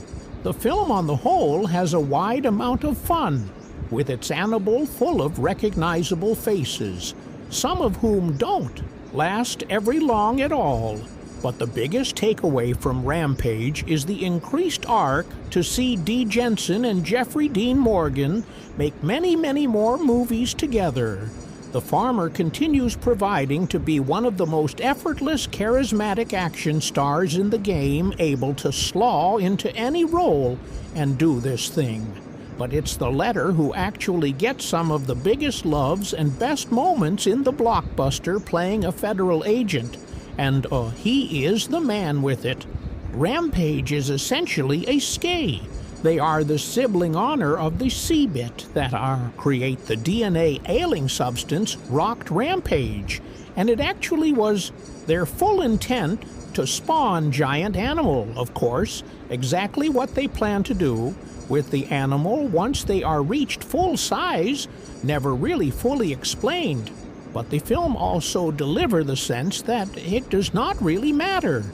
The film on the whole has a wide amount of fun, with its animal full of recognizable faces, some of whom don't last very long at all. But the biggest takeaway from Rampage is the increased arc to see D. Jensen and Jeffrey Dean Morgan make many, many more movies together. The farmer continues proving to be one of the most effortless, charismatic action stars in the game, able to slaw into any role and do this thing. But it's the letter who actually gets some of the biggest loves and best moments in the blockbuster, playing a federal agent. And he is the man with it. Rampage is essentially a skate. They are the sibling honor of the C-bit that create the DNA ailing substance rocked Rampage, and it actually was their full intent to spawn giant animal, of course, exactly what they plan to do with the animal once they are reached full size, never really fully explained. But the film also delivers the sense that it does not really matter.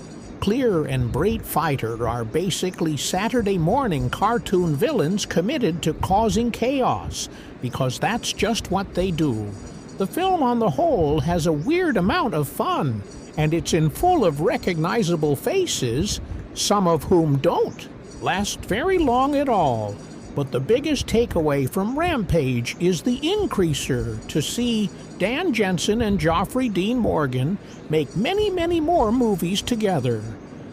Clear and Great Fighter are basically Saturday morning cartoon villains committed to causing chaos, because that's just what they do. The film on the whole has a weird amount of fun, and it's in full of recognizable faces, some of whom don't last very long at all. But the biggest takeaway from Rampage is the increaser to see Dan Jensen and Joffrey Dean Morgan make many, many more movies together.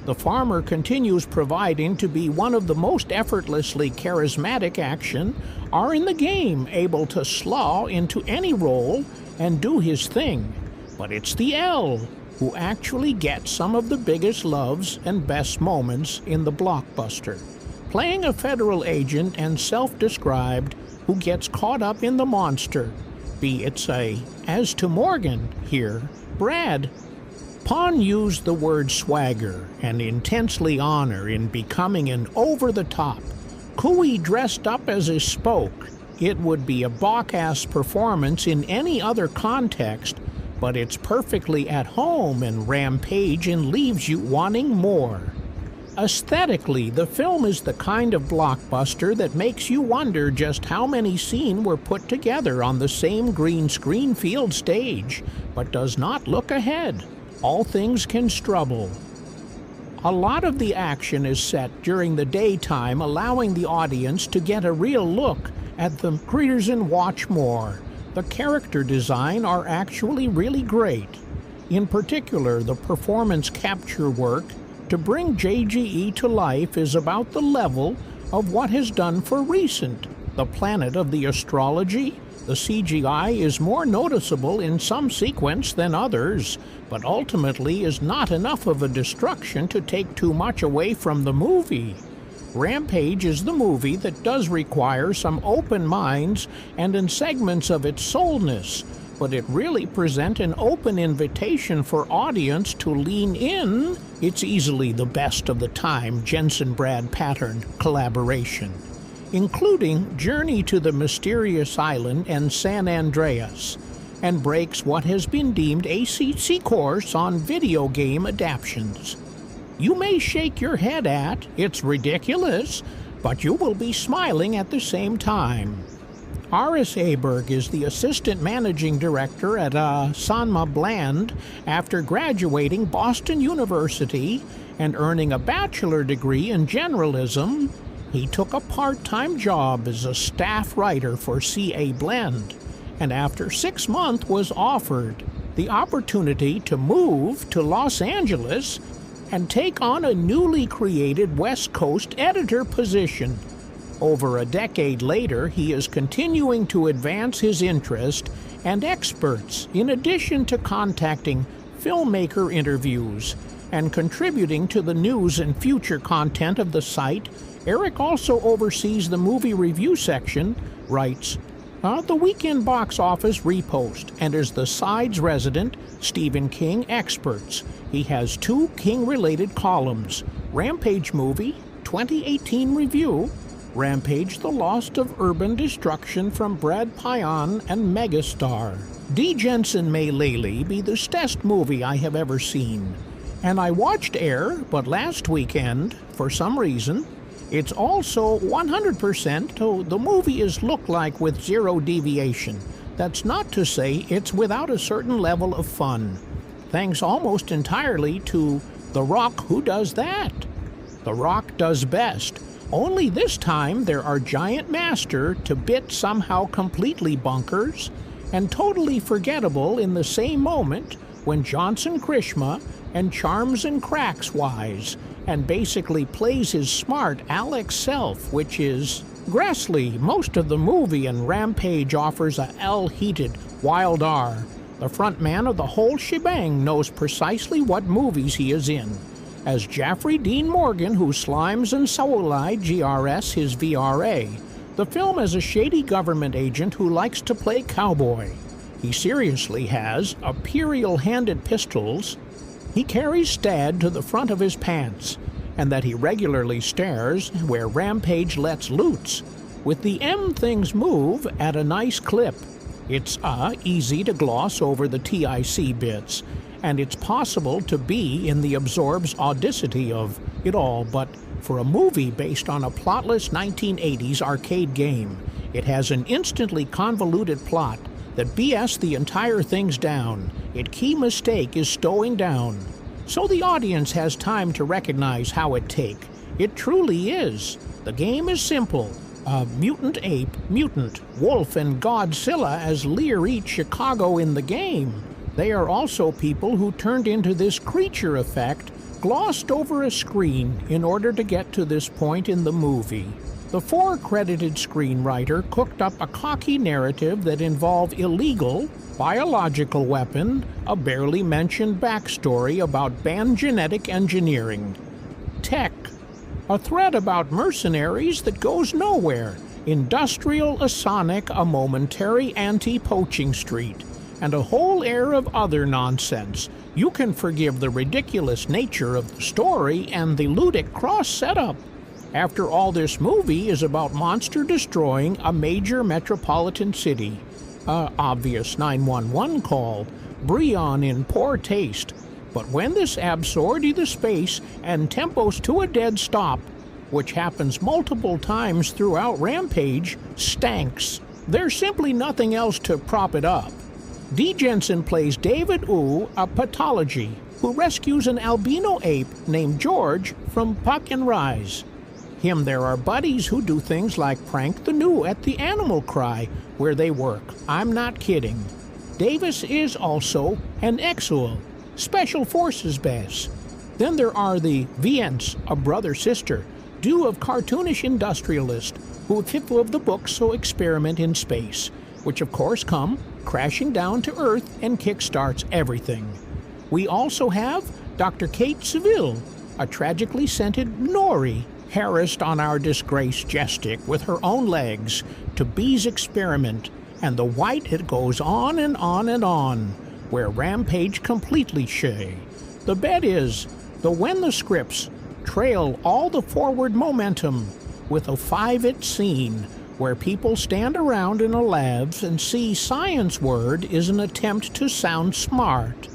The farmer continues providing to be one of the most effortlessly charismatic action are in the game, able to slaw into any role and do his thing. But it's the L who actually gets some of the biggest loves and best moments in the blockbuster. Playing a federal agent and self-described who gets caught up in the monster, be it say, as to Morgan here, Brad. Pon used the word swagger and intensely honor in becoming an over-the-top. Cooey dressed up as he spoke. It would be a bawk-ass performance in any other context, but it's perfectly at home in Rampage and leaves you wanting more. Aesthetically, the film is the kind of blockbuster that makes you wonder just how many scenes were put together on the same green screen field stage, but does not look ahead. All things can struggle. A lot of the action is set during the daytime, allowing the audience to get a real look at the creatures and watch more. The character design are actually really great. In particular, the performance capture work to bring JGE to life is about the level of what has done for recent. The Planet of the Astrology, the CGI is more noticeable in some sequence than others, but ultimately is not enough of a destruction to take too much away from the movie. Rampage is the movie that does require some open minds and in segments of its soulness, but it really presents an open invitation for audience to lean in. It's easily the best of the time Jensen-Brad pattern collaboration, including Journey to the Mysterious Island and San Andreas, and breaks what has been deemed a CC course on video game adaptations. You may shake your head at, it's ridiculous, but you will be smiling at the same time. Aris Aberg is the assistant managing director at Sanma Bland after graduating Boston University and earning a bachelor degree in journalism. He took a part-time job as a staff writer for CA Blend, and after 6 months was offered the opportunity to move to Los Angeles and take on a newly created West Coast editor position. Over a decade later, he is continuing to advance his interest and experts, in addition to contacting filmmaker interviews and contributing to the news and future content of the site. Eric also oversees the movie review section, writes the weekend box office repost, and is the Sides resident Stephen King experts. He has 2 King-related columns: Rampage Movie, 2018 Review, Rampage The Lost of Urban Destruction from Brad Pion and Megastar. D. Jensen may lately be the best movie I have ever seen. And I watched Air, but last weekend, for some reason, it's also 100% the movie is look like with 0 deviation. That's not to say it's without a certain level of fun. Thanks almost entirely to The Rock, who does that. The Rock does best. Only this time there are giant master to bit somehow completely bunkers and totally forgettable in the same moment when Johnson Krishma and charms and cracks wise and basically plays his smart Alex self, which is Gressley. Most of the movie and Rampage offers a L-heated Wild R. The front man of the whole shebang knows precisely what movies he is in. as Jaffrey Dean Morgan, who slimes and Saulai GRS his VRA, the film as a shady government agent who likes to play cowboy. He seriously has imperial-handed pistols. He carries Stad to the front of his pants, and that he regularly stares where Rampage lets loose. With the M, things move at a nice clip. It's easy to gloss over the TIC bits, and it's possible to be in the absorbs audacity of it all, but for a movie based on a plotless 1980s arcade game, it has an instantly convoluted plot that BS the entire thing's down. Its key mistake is stowing down, so the audience has time to recognize how it take. It truly is. The game is simple. A mutant ape, mutant, wolf, and Godzilla as Lear eat Chicago in the game. They are also people who turned into this creature effect, glossed over a screen in order to get to this point in the movie. The 4-credited screenwriter cooked up a cocky narrative that involved illegal, biological weapon, a barely mentioned backstory about banned genetic engineering. Tech, a thread about mercenaries that goes nowhere. Industrial, a sonic, a momentary anti-poaching street, and a whole air of other nonsense. You can forgive the ridiculous nature of the story and the ludic cross setup. After all, this movie is about monster destroying a major metropolitan city. Obvious 911 call, Breon in poor taste. But when this absordy the space and tempos to a dead stop, which happens multiple times throughout Rampage, stanks. There's simply nothing else to prop it up. D. Jensen plays David Wu, a pathology, who rescues an albino ape named George from Puck and Rise. Him there are buddies who do things like prank the new at the Animal Cry, where they work. I'm not kidding. Davis is also an Exul, Special Forces base. Then there are the Vients, a brother-sister, due of cartoonish industrialist, who fifth of the book so experiment in space, which of course come crashing down to Earth and kickstarts everything. We also have Dr. Kate Seville, a tragically scented Nori, harassed on our disgraced Jestik with her own legs to Bee's experiment, and the white it goes on and on and on, where Rampage completely shay. The bet is, when the scripts trail all the forward momentum with a 5-it scene where people stand around in a labs and see science word is an attempt to sound smart.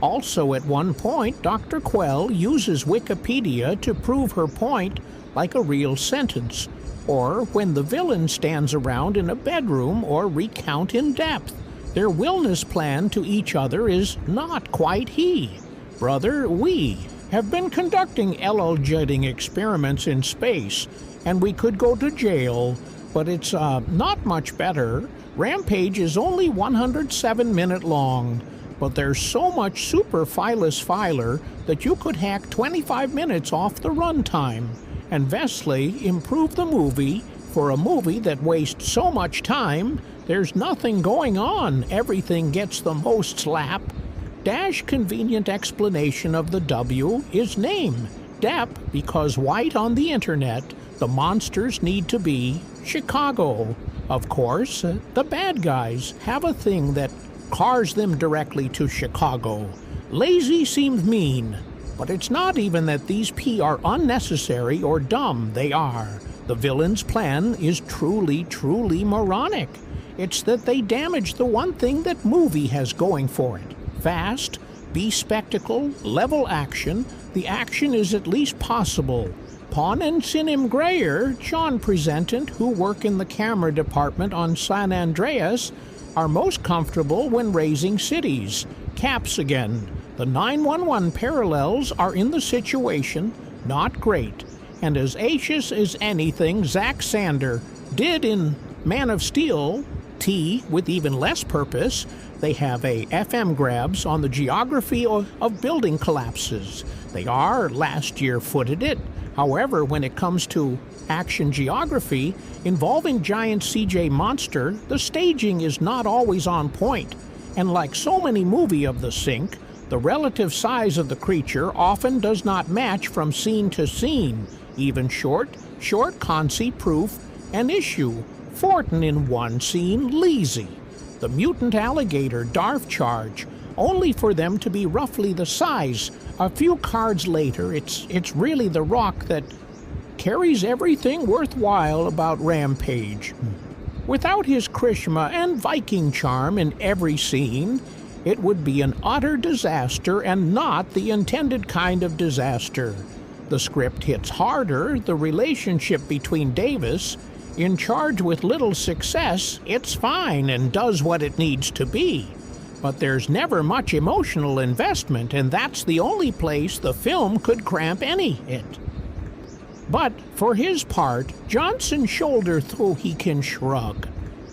Also at one point, Dr. Quell uses Wikipedia to prove her point like a real sentence, or when the villain stands around in a bedroom or recount in depth. Their wellness plan to each other is not quite he. Brother, we have been conducting LL jetting experiments in space, and we could go to jail, but it's not much better. Rampage is only 107-minute long, but there's so much super philus filer that you could hack 25 minutes off the runtime, and vastly improve the movie. For a movie that wastes so much time, there's nothing going on, everything gets the most slap. Dash convenient explanation of the W is name, DEP, because white on the internet, the monsters need to be Chicago. Of course, the bad guys have a thing that cars them directly to Chicago. Lazy seems mean, but it's not even that these P are unnecessary or dumb, they are. The villain's plan is truly, truly moronic. It's that they damage the one thing that movie has going for it. Fast, B-spectacle, level action, the action is at least possible. Pawn and Sinim Grayer, John Presentant, who work in the camera department on San Andreas, are most comfortable when raising cities. Caps again. The 911 parallels are in the situation, not great. And as acious as anything Zack Sander did in Man of Steel, T with even less purpose, they have a FM grabs on the geography of building collapses. They are last year footed it. However, when it comes to action geography involving giant CJ monster, the staging is not always on point. And like so many movie of the sync, The relative size of the creature often does not match from scene to scene, even short, Concy proof, an issue, Fortin in one scene, Leasy. The mutant alligator Darf charge, only for them to be roughly the size. A few cards later, it's really the rock that carries everything worthwhile about Rampage. Without his charisma and Viking charm in every scene, it would be an utter disaster and not the intended kind of disaster. The script hits harder, the relationship between Davis, in charge with little success, it's fine and does what it needs to be. But there's never much emotional investment, and that's the only place the film could cramp any hit. But for his part, Johnson shoulder through he can shrug.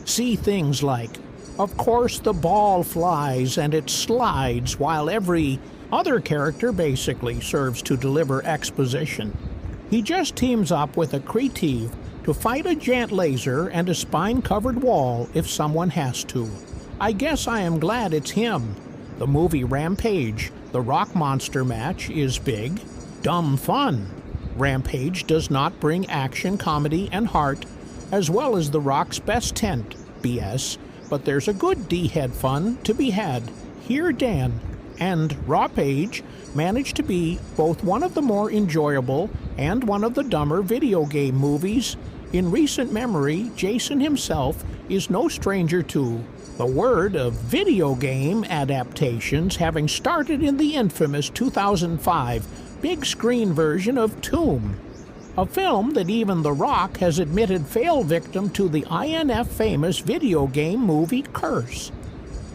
See things like, of course the ball flies and it slides while every other character basically serves to deliver exposition. He just teams up with a creative to fight a giant laser and a spine-covered wall if someone has to. I guess I am glad it's him. The movie Rampage, the rock monster match, is big, dumb fun. Rampage does not bring action, comedy, and heart, as well as The Rock's best tent, BS, but there's a good D-head fun to be had. Here Dan and Rampage managed to be both one of the more enjoyable and one of the dumber video game movies. In recent memory, Jason himself is no stranger to the word of video game adaptations, having started in the infamous 2005 big screen version of Tomb, a film that even The Rock has admitted fell victim to the INF famous video game movie curse.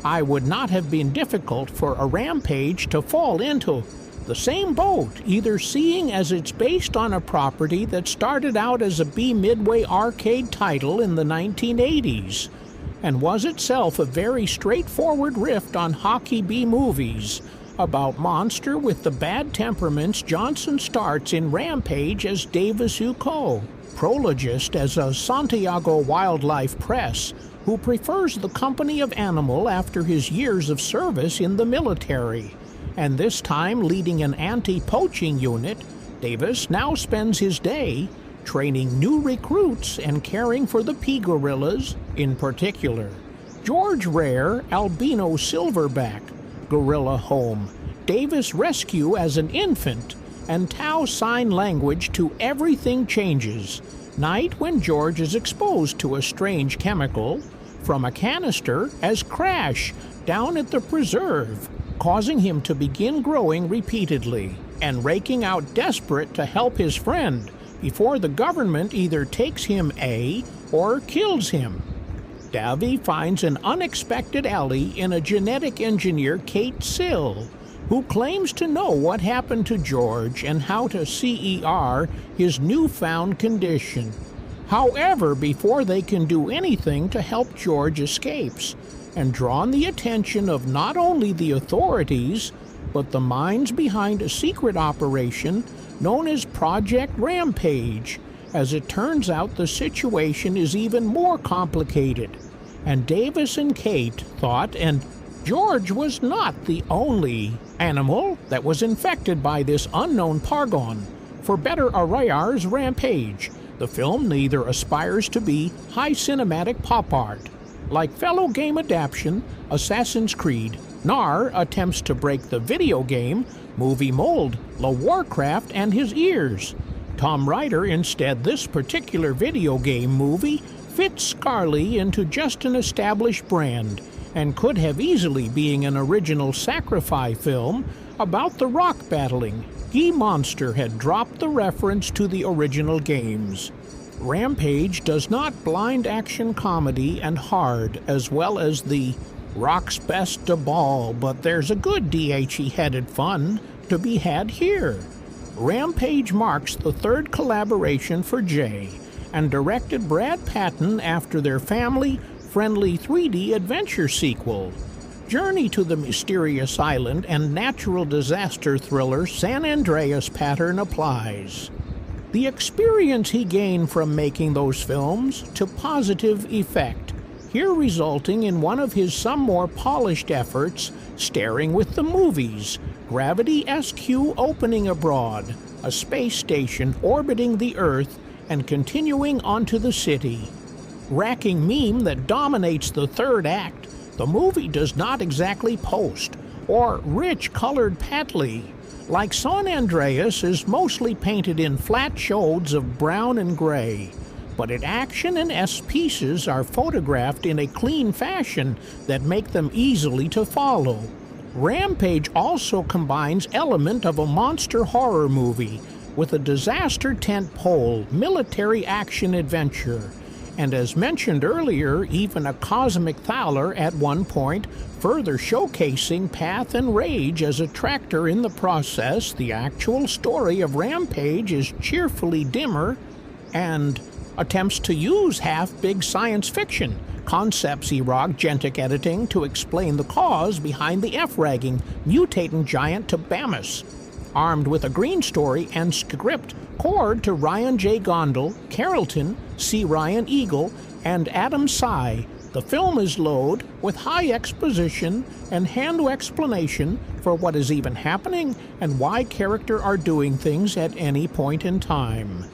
I would not have been difficult for a Rampage to fall into the same boat, either seeing as it's based on a property that started out as a B-Midway arcade title in the 1980s, and was itself a very straightforward riff on hockey B-movies. About monster with the bad temperaments, Johnson starts in Rampage as Davis Uko, prologist as a Santiago Wildlife Press, who prefers the company of animal after his years of service in the military. And this time leading an anti-poaching unit, Davis now spends his day training new recruits and caring for the P-gorillas in particular. George Rare, albino silverback, gorilla home, Davis rescue as an infant, and Tau sign language to everything changes. Night when George is exposed to a strange chemical from a canister as Crash down at the preserve, causing him to begin growing repeatedly and raking out desperate to help his friend before the government either takes him or kills him. Davy finds an unexpected ally in a genetic engineer, Kate Sill, who claims to know what happened to George and how to CER his newfound condition. However, before they can do anything to help, George escapes and drawn the attention of not only the authorities, but the minds behind a secret operation known as Project Rampage. As it turns out, the situation is even more complicated, and Davis and Kate thought, and George was not the only animal that was infected by this unknown Pargon. For better or worse, Rampage, the film neither aspires to be high cinematic pop art, like fellow game adaptation Assassin's Creed, nor attempts to break the video game movie mold, La Warcraft and his ears. Tom Ryder, instead, this particular video game movie fits scarily into just an established brand, and could have easily been an original Sci-fi film about the Rock battling. Guy Monster had dropped the reference to the original games. Rampage does not blind action comedy and hard as well as the Rock's best of all, but there's a good DHE-headed fun to be had here. Rampage marks the third collaboration for Jay, and directed Brad Patton after their family-friendly 3D adventure sequel. Journey to the Mysterious Island and natural disaster thriller San Andreas pattern applies. The experience he gained from making those films to positive effect, here resulting in one of his some more polished efforts, Staring with the Movies, Gravity SQ opening abroad, a space station orbiting the Earth and continuing onto the city. Racking meme that dominates the third act, the movie does not exactly post, or rich colored patley. Like San Andreas is mostly painted in flat shades of brown and gray, but its action and S-pieces are photographed in a clean fashion that make them easily to follow. Rampage also combines element of a monster horror movie with a disaster tentpole military action adventure, and as mentioned earlier, even a cosmic thriller at one point, further showcasing Path and Rage as a tractor in the process. The actual story of Rampage is cheerfully dimmer and attempts to use half-big science fiction concepts erogentic editing to explain the cause behind the F-ragging mutating giant to Bamus. Armed with a green story and script cord to Ryan J. Gondel, Carrollton, C. Ryan Eagle, and Adam Sy, the film is loaded with high exposition and hand explanation for what is even happening and why characters are doing things at any point in time.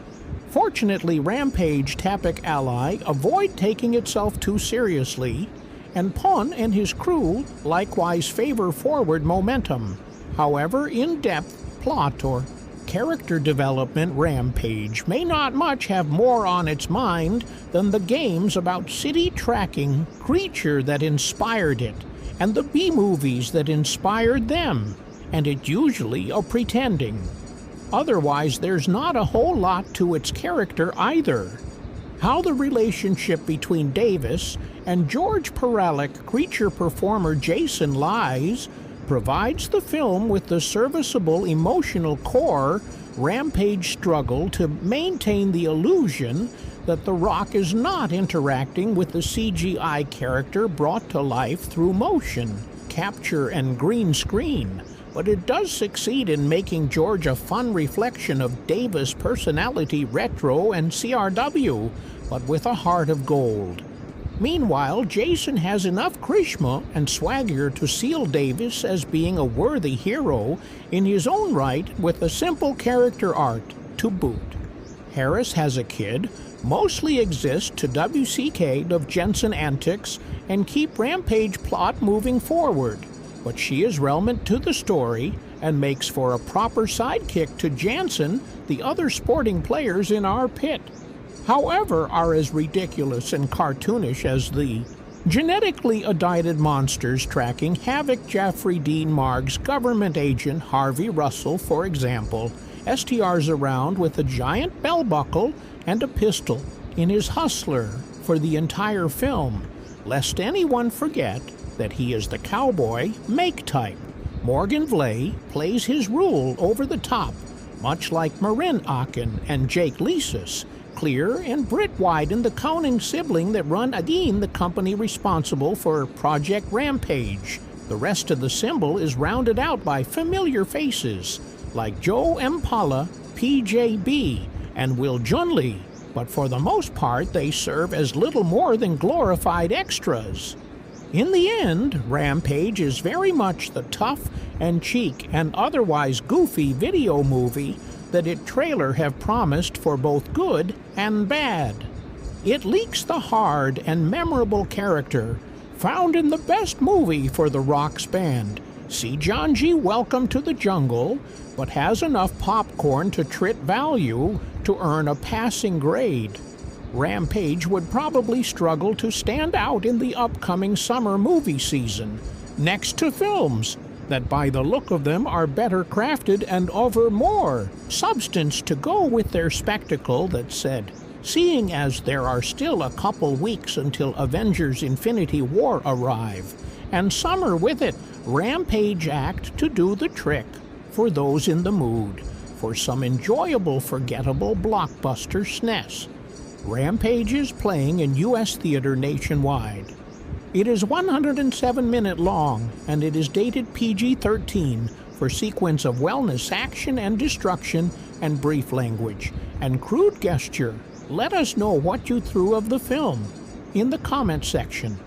Fortunately, Rampage Tapik ally avoid taking itself too seriously, and Pon and his crew likewise favor forward momentum. However, in-depth plot or character development, Rampage may not much have more on its mind than the games about city tracking, creature that inspired it, and the B-movies that inspired them, and it usually a pretending. Otherwise, there's not a whole lot to its character either. How the relationship between Davis and George Peralic creature performer Jason lies provides the film with the serviceable emotional core. Rampage struggle to maintain the illusion that The Rock is not interacting with the CGI character brought to life through motion, capture, and green screen, but it does succeed in making George a fun reflection of Davis' personality, retro and CRW, but with a heart of gold. Meanwhile, Jason has enough charisma and swagger to seal Davis as being a worthy hero in his own right with a simple character art to boot. Harris has a kid, mostly exists to WCK of Jensen antics and keep Rampage plot moving forward, but she is relevant to the story and makes for a proper sidekick to Jansen, the other sporting players in our pit. However, are as ridiculous and cartoonish as the genetically edited monsters tracking Havoc Jeffrey Dean Marg's government agent Harvey Russell, for example, STRs around with a giant bell buckle and a pistol in his Hustler for the entire film, lest anyone forget that he is the cowboy make type. Morgan Vlay plays his rule over the top, much like Marin Akin and Jake Leasis, Clear and Britt Wyden, the counting sibling that run again the company responsible for Project Rampage. The rest of the symbol is rounded out by familiar faces like Joe Impala, PJB, and Will Junley, but for the most part they serve as little more than glorified extras. In the end, Rampage is very much the tough and cheek and otherwise goofy video movie that its trailer have promised for both good and bad. It leaks the hard and memorable character found in the best movie for the Rock's band, See John G. Welcome to the Jungle, but has enough popcorn to trit value to earn a passing grade. Rampage would probably struggle to stand out in the upcoming summer movie season, next to films that by the look of them are better crafted and offer more substance to go with their spectacle. That said, seeing as there are still a couple weeks until Avengers Infinity War arrive, and summer with it, Rampage act to do the trick for those in the mood for some enjoyable, forgettable blockbuster SNES. Rampage is playing in U.S. theater nationwide. It is 107 minutes long, and it is dated PG-13 for sequence of wellness, action, and destruction, and brief language, and crude gesture. Let us know what you threw of the film. in the comment section.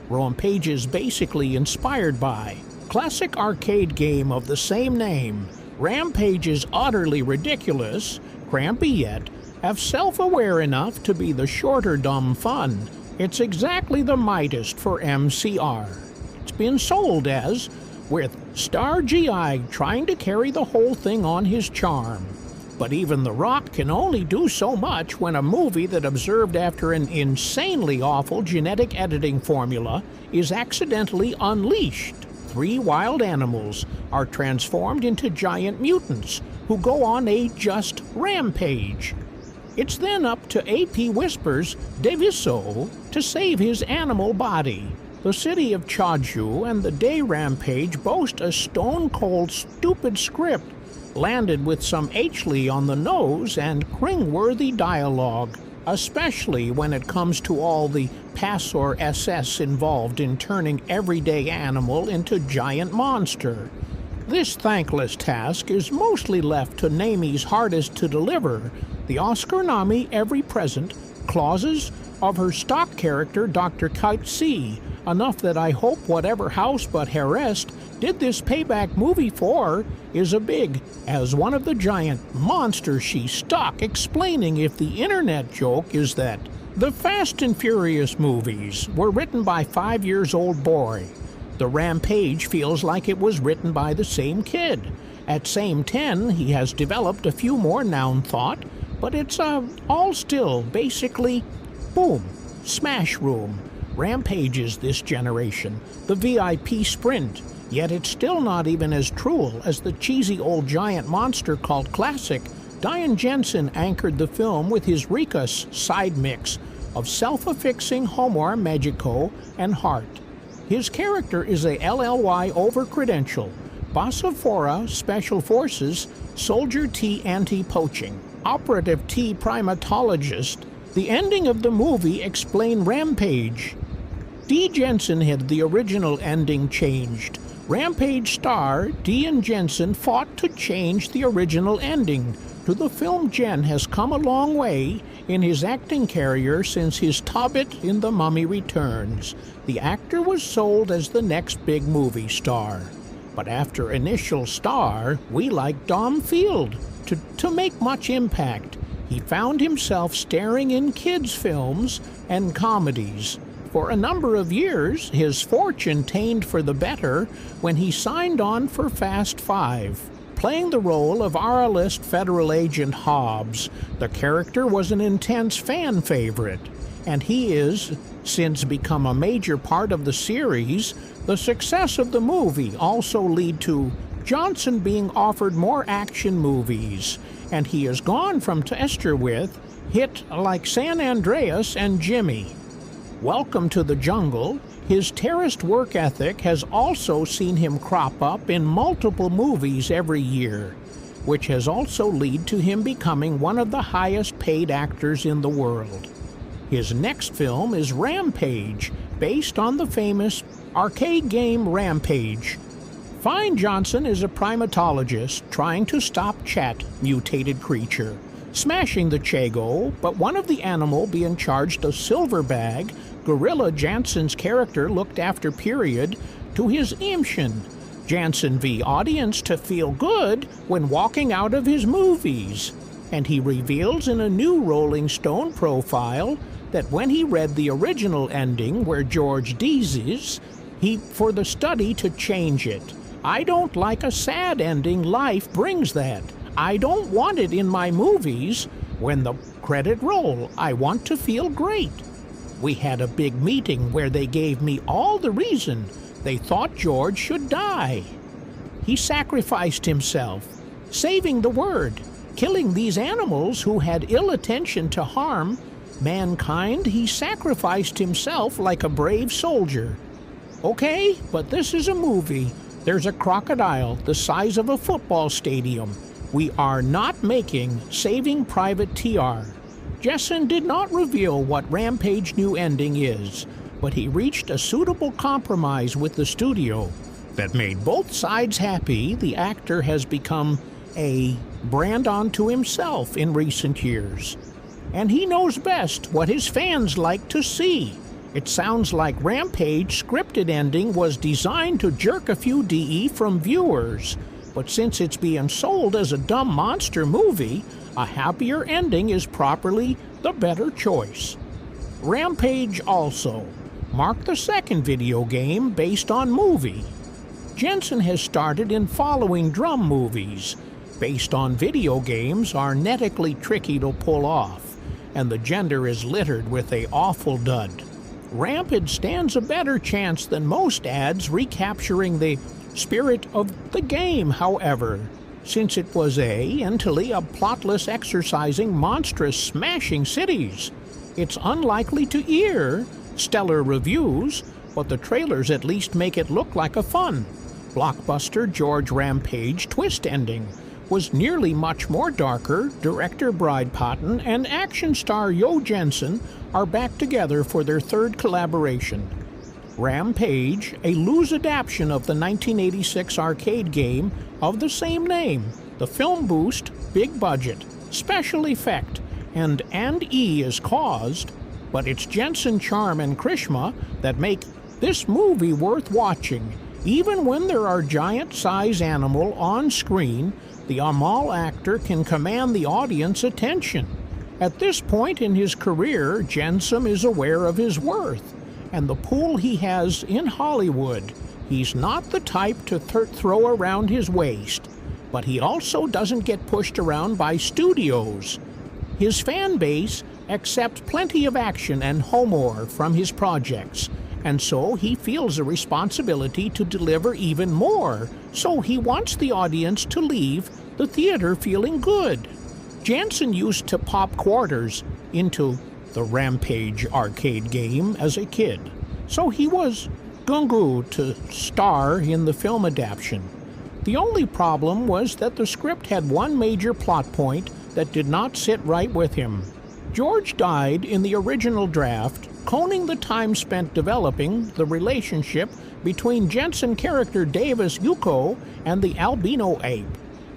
Rampage is basically inspired by classic arcade game of the same name. Rampage is utterly ridiculous, crampy yet, have self-aware enough to be the shorter dumb fun. It's exactly the mightest for MCR. It's been sold as, with Star GI trying to carry the whole thing on his charm. But even The Rock can only do so much when a movie that observed after an insanely awful genetic editing formula is accidentally unleashed. 3 wild animals are transformed into giant mutants who go on a just rampage. It's then up to AP Whisper's Reveiw to save his animal body. The city of Chaju and the Day Rampage boast a stone-cold stupid script, landed with some H-ly on the nose and cringeworthy dialogue, especially when it comes to all the Passor SS involved in turning everyday animal into giant monster. This thankless task is mostly left to Namie's hardest to deliver, the Oscar-nominee every present clauses of her stock character Dr. Kite C, enough that I hope whatever house but Harest did this payback movie for is a big, as one of the giant monsters she stuck explaining if the internet joke is that the Fast and Furious movies were written by 5-year-old boy. The Rampage feels like it was written by the same kid. At same 10, he has developed a few more noun thought, but it's all still basically, boom, smash room. Rampage is this generation, the VIP sprint, yet it's still not even as true as the cheesy old giant monster called Classic. Diane Jensen anchored the film with his Ricus side mix of self-affixing Homor Magico and Heart. His character is a LLY over-credential, Bosophora Special Forces, Soldier T Anti-Poaching, Operative T Primatologist. The ending of the movie explained Rampage. D. Jensen had the original ending changed. Rampage star D. and Jensen fought to change the original ending. To the film, Jen has come a long way in his acting career since his Tobbit in The Mummy Returns. The actor was sold as the next big movie star. But after initial star, we like Dom Field. To make much impact, he found himself starring in kids' films and comedies. For a number of years, his fortune tamed for the better when he signed on for Fast 5. Playing the role of R-list federal agent Hobbs, the character was an intense fan favorite, and he is since become a major part of the series. The success of the movie also led to Johnson being offered more action movies, and he has gone from tester with hit like San Andreas and Jimmy. Welcome to the Jungle. His terrorist work ethic has also seen him crop up in multiple movies every year, which has also led to him becoming one of the highest paid actors in the world. His next film is Rampage, based on the famous arcade game Rampage. Fine Johnson is a primatologist trying to stop Chat, mutated creature, smashing the Chago, but one of the animal being charged a silverbag. Gorilla Jansen's character looked after period to his Imshin. Jansen v. audience to feel good when walking out of his movies. And he reveals in a new Rolling Stone profile that when he read the original ending where George Deasy's, he for the study to change it. I don't like a sad ending. Life brings that. I don't want it in my movies. When the credit roll, I want to feel great. We had a big meeting where they gave me all the reason they thought George should die. He sacrificed himself, saving the word, killing these animals who had ill intention to harm mankind. He sacrificed himself like a brave soldier. Okay, but this is a movie. There's a crocodile the size of a football stadium. We are not making Saving Private TR. Jessen did not reveal what Rampage new ending is, but he reached a suitable compromise with the studio that made both sides happy. The actor has become a brand unto himself in recent years, and he knows best what his fans like to see. It sounds like Rampage scripted ending was designed to jerk a few DE from viewers, but since it's being sold as a dumb monster movie, a happier ending is properly the better choice. Rampage also marked the second video game based on movie. Jensen has started in following drum movies. Based on video games are netically tricky to pull off, and the gender is littered with a awful dud. Rampage stands a better chance than most ads recapturing the spirit of the game, however, since it was until a plotless exercising monstrous smashing cities. It's unlikely to ear stellar reviews, but the trailers at least make it look like a fun blockbuster. George Rampage twist ending was nearly much more darker. Director Bride Patton and action star Yo Jensen are back together for their third collaboration. Rampage, a loose adaptation of the 1986 arcade game of the same name. The film boost, big budget, special effect, and E is caused, but it's Jensen charm and charisma that make this movie worth watching. Even when there are giant-size animal on screen, the Amal actor can command the audience attention. At this point in his career, Jensen is aware of his worth and the pull he has in Hollywood. He's not the type to throw around his waist, but he also doesn't get pushed around by studios. His fan base accepts plenty of action and humor from his projects, and so he feels a responsibility to deliver even more, so he wants the audience to leave the theater feeling good. Jensen used to pop quarters into the Rampage arcade game as a kid, so he was gung-ho to star in the film adaptation. The only problem was that the script had one major plot point that did not sit right with him. George died in the original draft, coning the time spent developing the relationship between Jensen character Davis Yuko and the albino ape,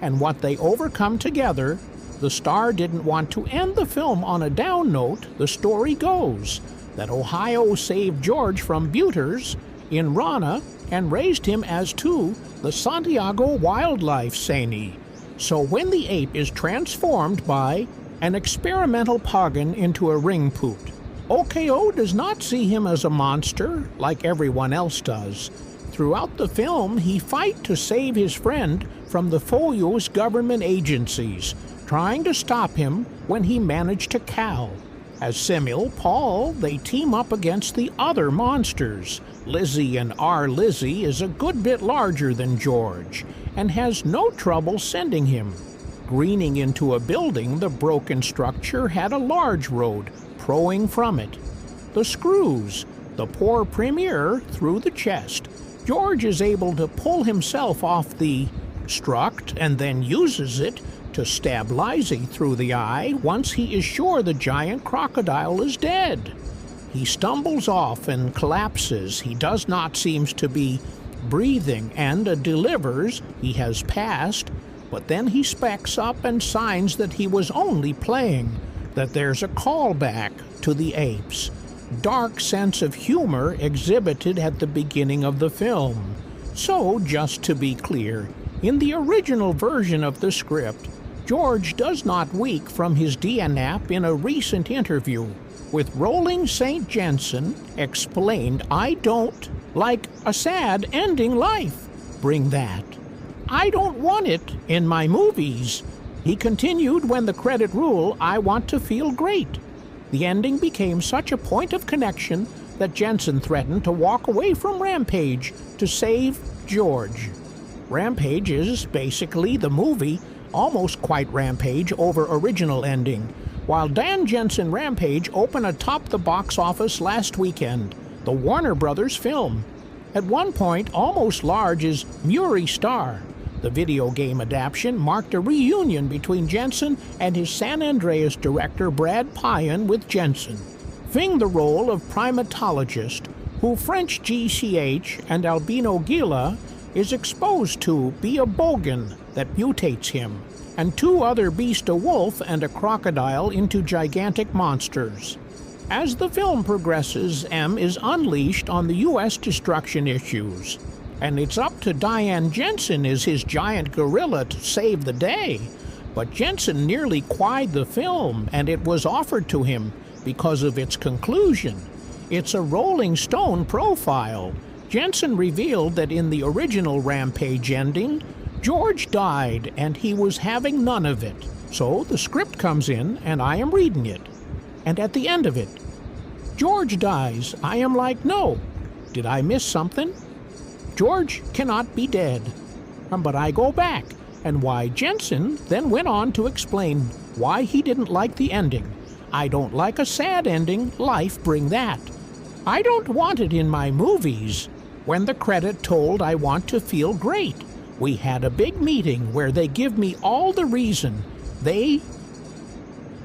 and what they overcome together. The star didn't want to end the film on a down note. The story goes that Ohio saved George from Butters in Rana and raised him as the Santiago wildlife saint. So when the ape is transformed by an experimental Pagan into a ring poot, OKO does not see him as a monster like everyone else does. Throughout the film, he fights to save his friend from the Foyos government agencies, trying to stop him when he managed to cow. As Samuel, Paul, they team up against the other monsters. Lizzie and R. Lizzie is a good bit larger than George and has no trouble sending him. Greening into a building, the broken structure had a large road proing from it. The screws, the poor premier through the chest. George is able to pull himself off the struct and then uses it to stab Lizzie through the eye once he is sure the giant crocodile is dead. He stumbles off and collapses. He does not seem to be breathing and delivers he has passed, but then he specs up and signs that he was only playing, that there's a callback to the apes. Dark sense of humor exhibited at the beginning of the film. So, just to be clear, in the original version of the script, George does not weak from his DNAP. In a recent interview with Rolling St. Jensen explained, "I don't like a sad ending life. Bring that. I don't want it in my movies." He continued, "When the credit roll, I want to feel great." The ending became such a point of connection that Jensen threatened to walk away from Rampage to save George. Rampage is basically the movie, almost quite Rampage over original ending, while Dan Jensen Rampage opened atop the box office last weekend, the Warner Brothers film. At one point, almost large is Muri Star. The video game adaptation marked a reunion between Jensen and his San Andreas director Brad Pyan, with Jensen filling the role of primatologist who French GCH and albino Gila is exposed to be a bogan that mutates him, and two other beasts, a wolf and a crocodile, into gigantic monsters. As the film progresses, M is unleashed on the U.S. destruction issues. And it's up to Diane Jensen as his giant gorilla to save the day. But Jensen nearly quieted the film, and it was offered to him because of its conclusion. It's a Rolling Stone profile. Jensen revealed that in the original Rampage ending, George died and he was having none of it. So the script comes in and I am reading it. And at the end of it, George dies. I am like, no. Did I miss something? George cannot be dead. But I go back, and why Jensen then went on to explain why he didn't like the ending. I don't like a sad ending. Life bring that. I don't want it in my movies. When the credit told I want to feel great. We had a big meeting where they give me all the reason. They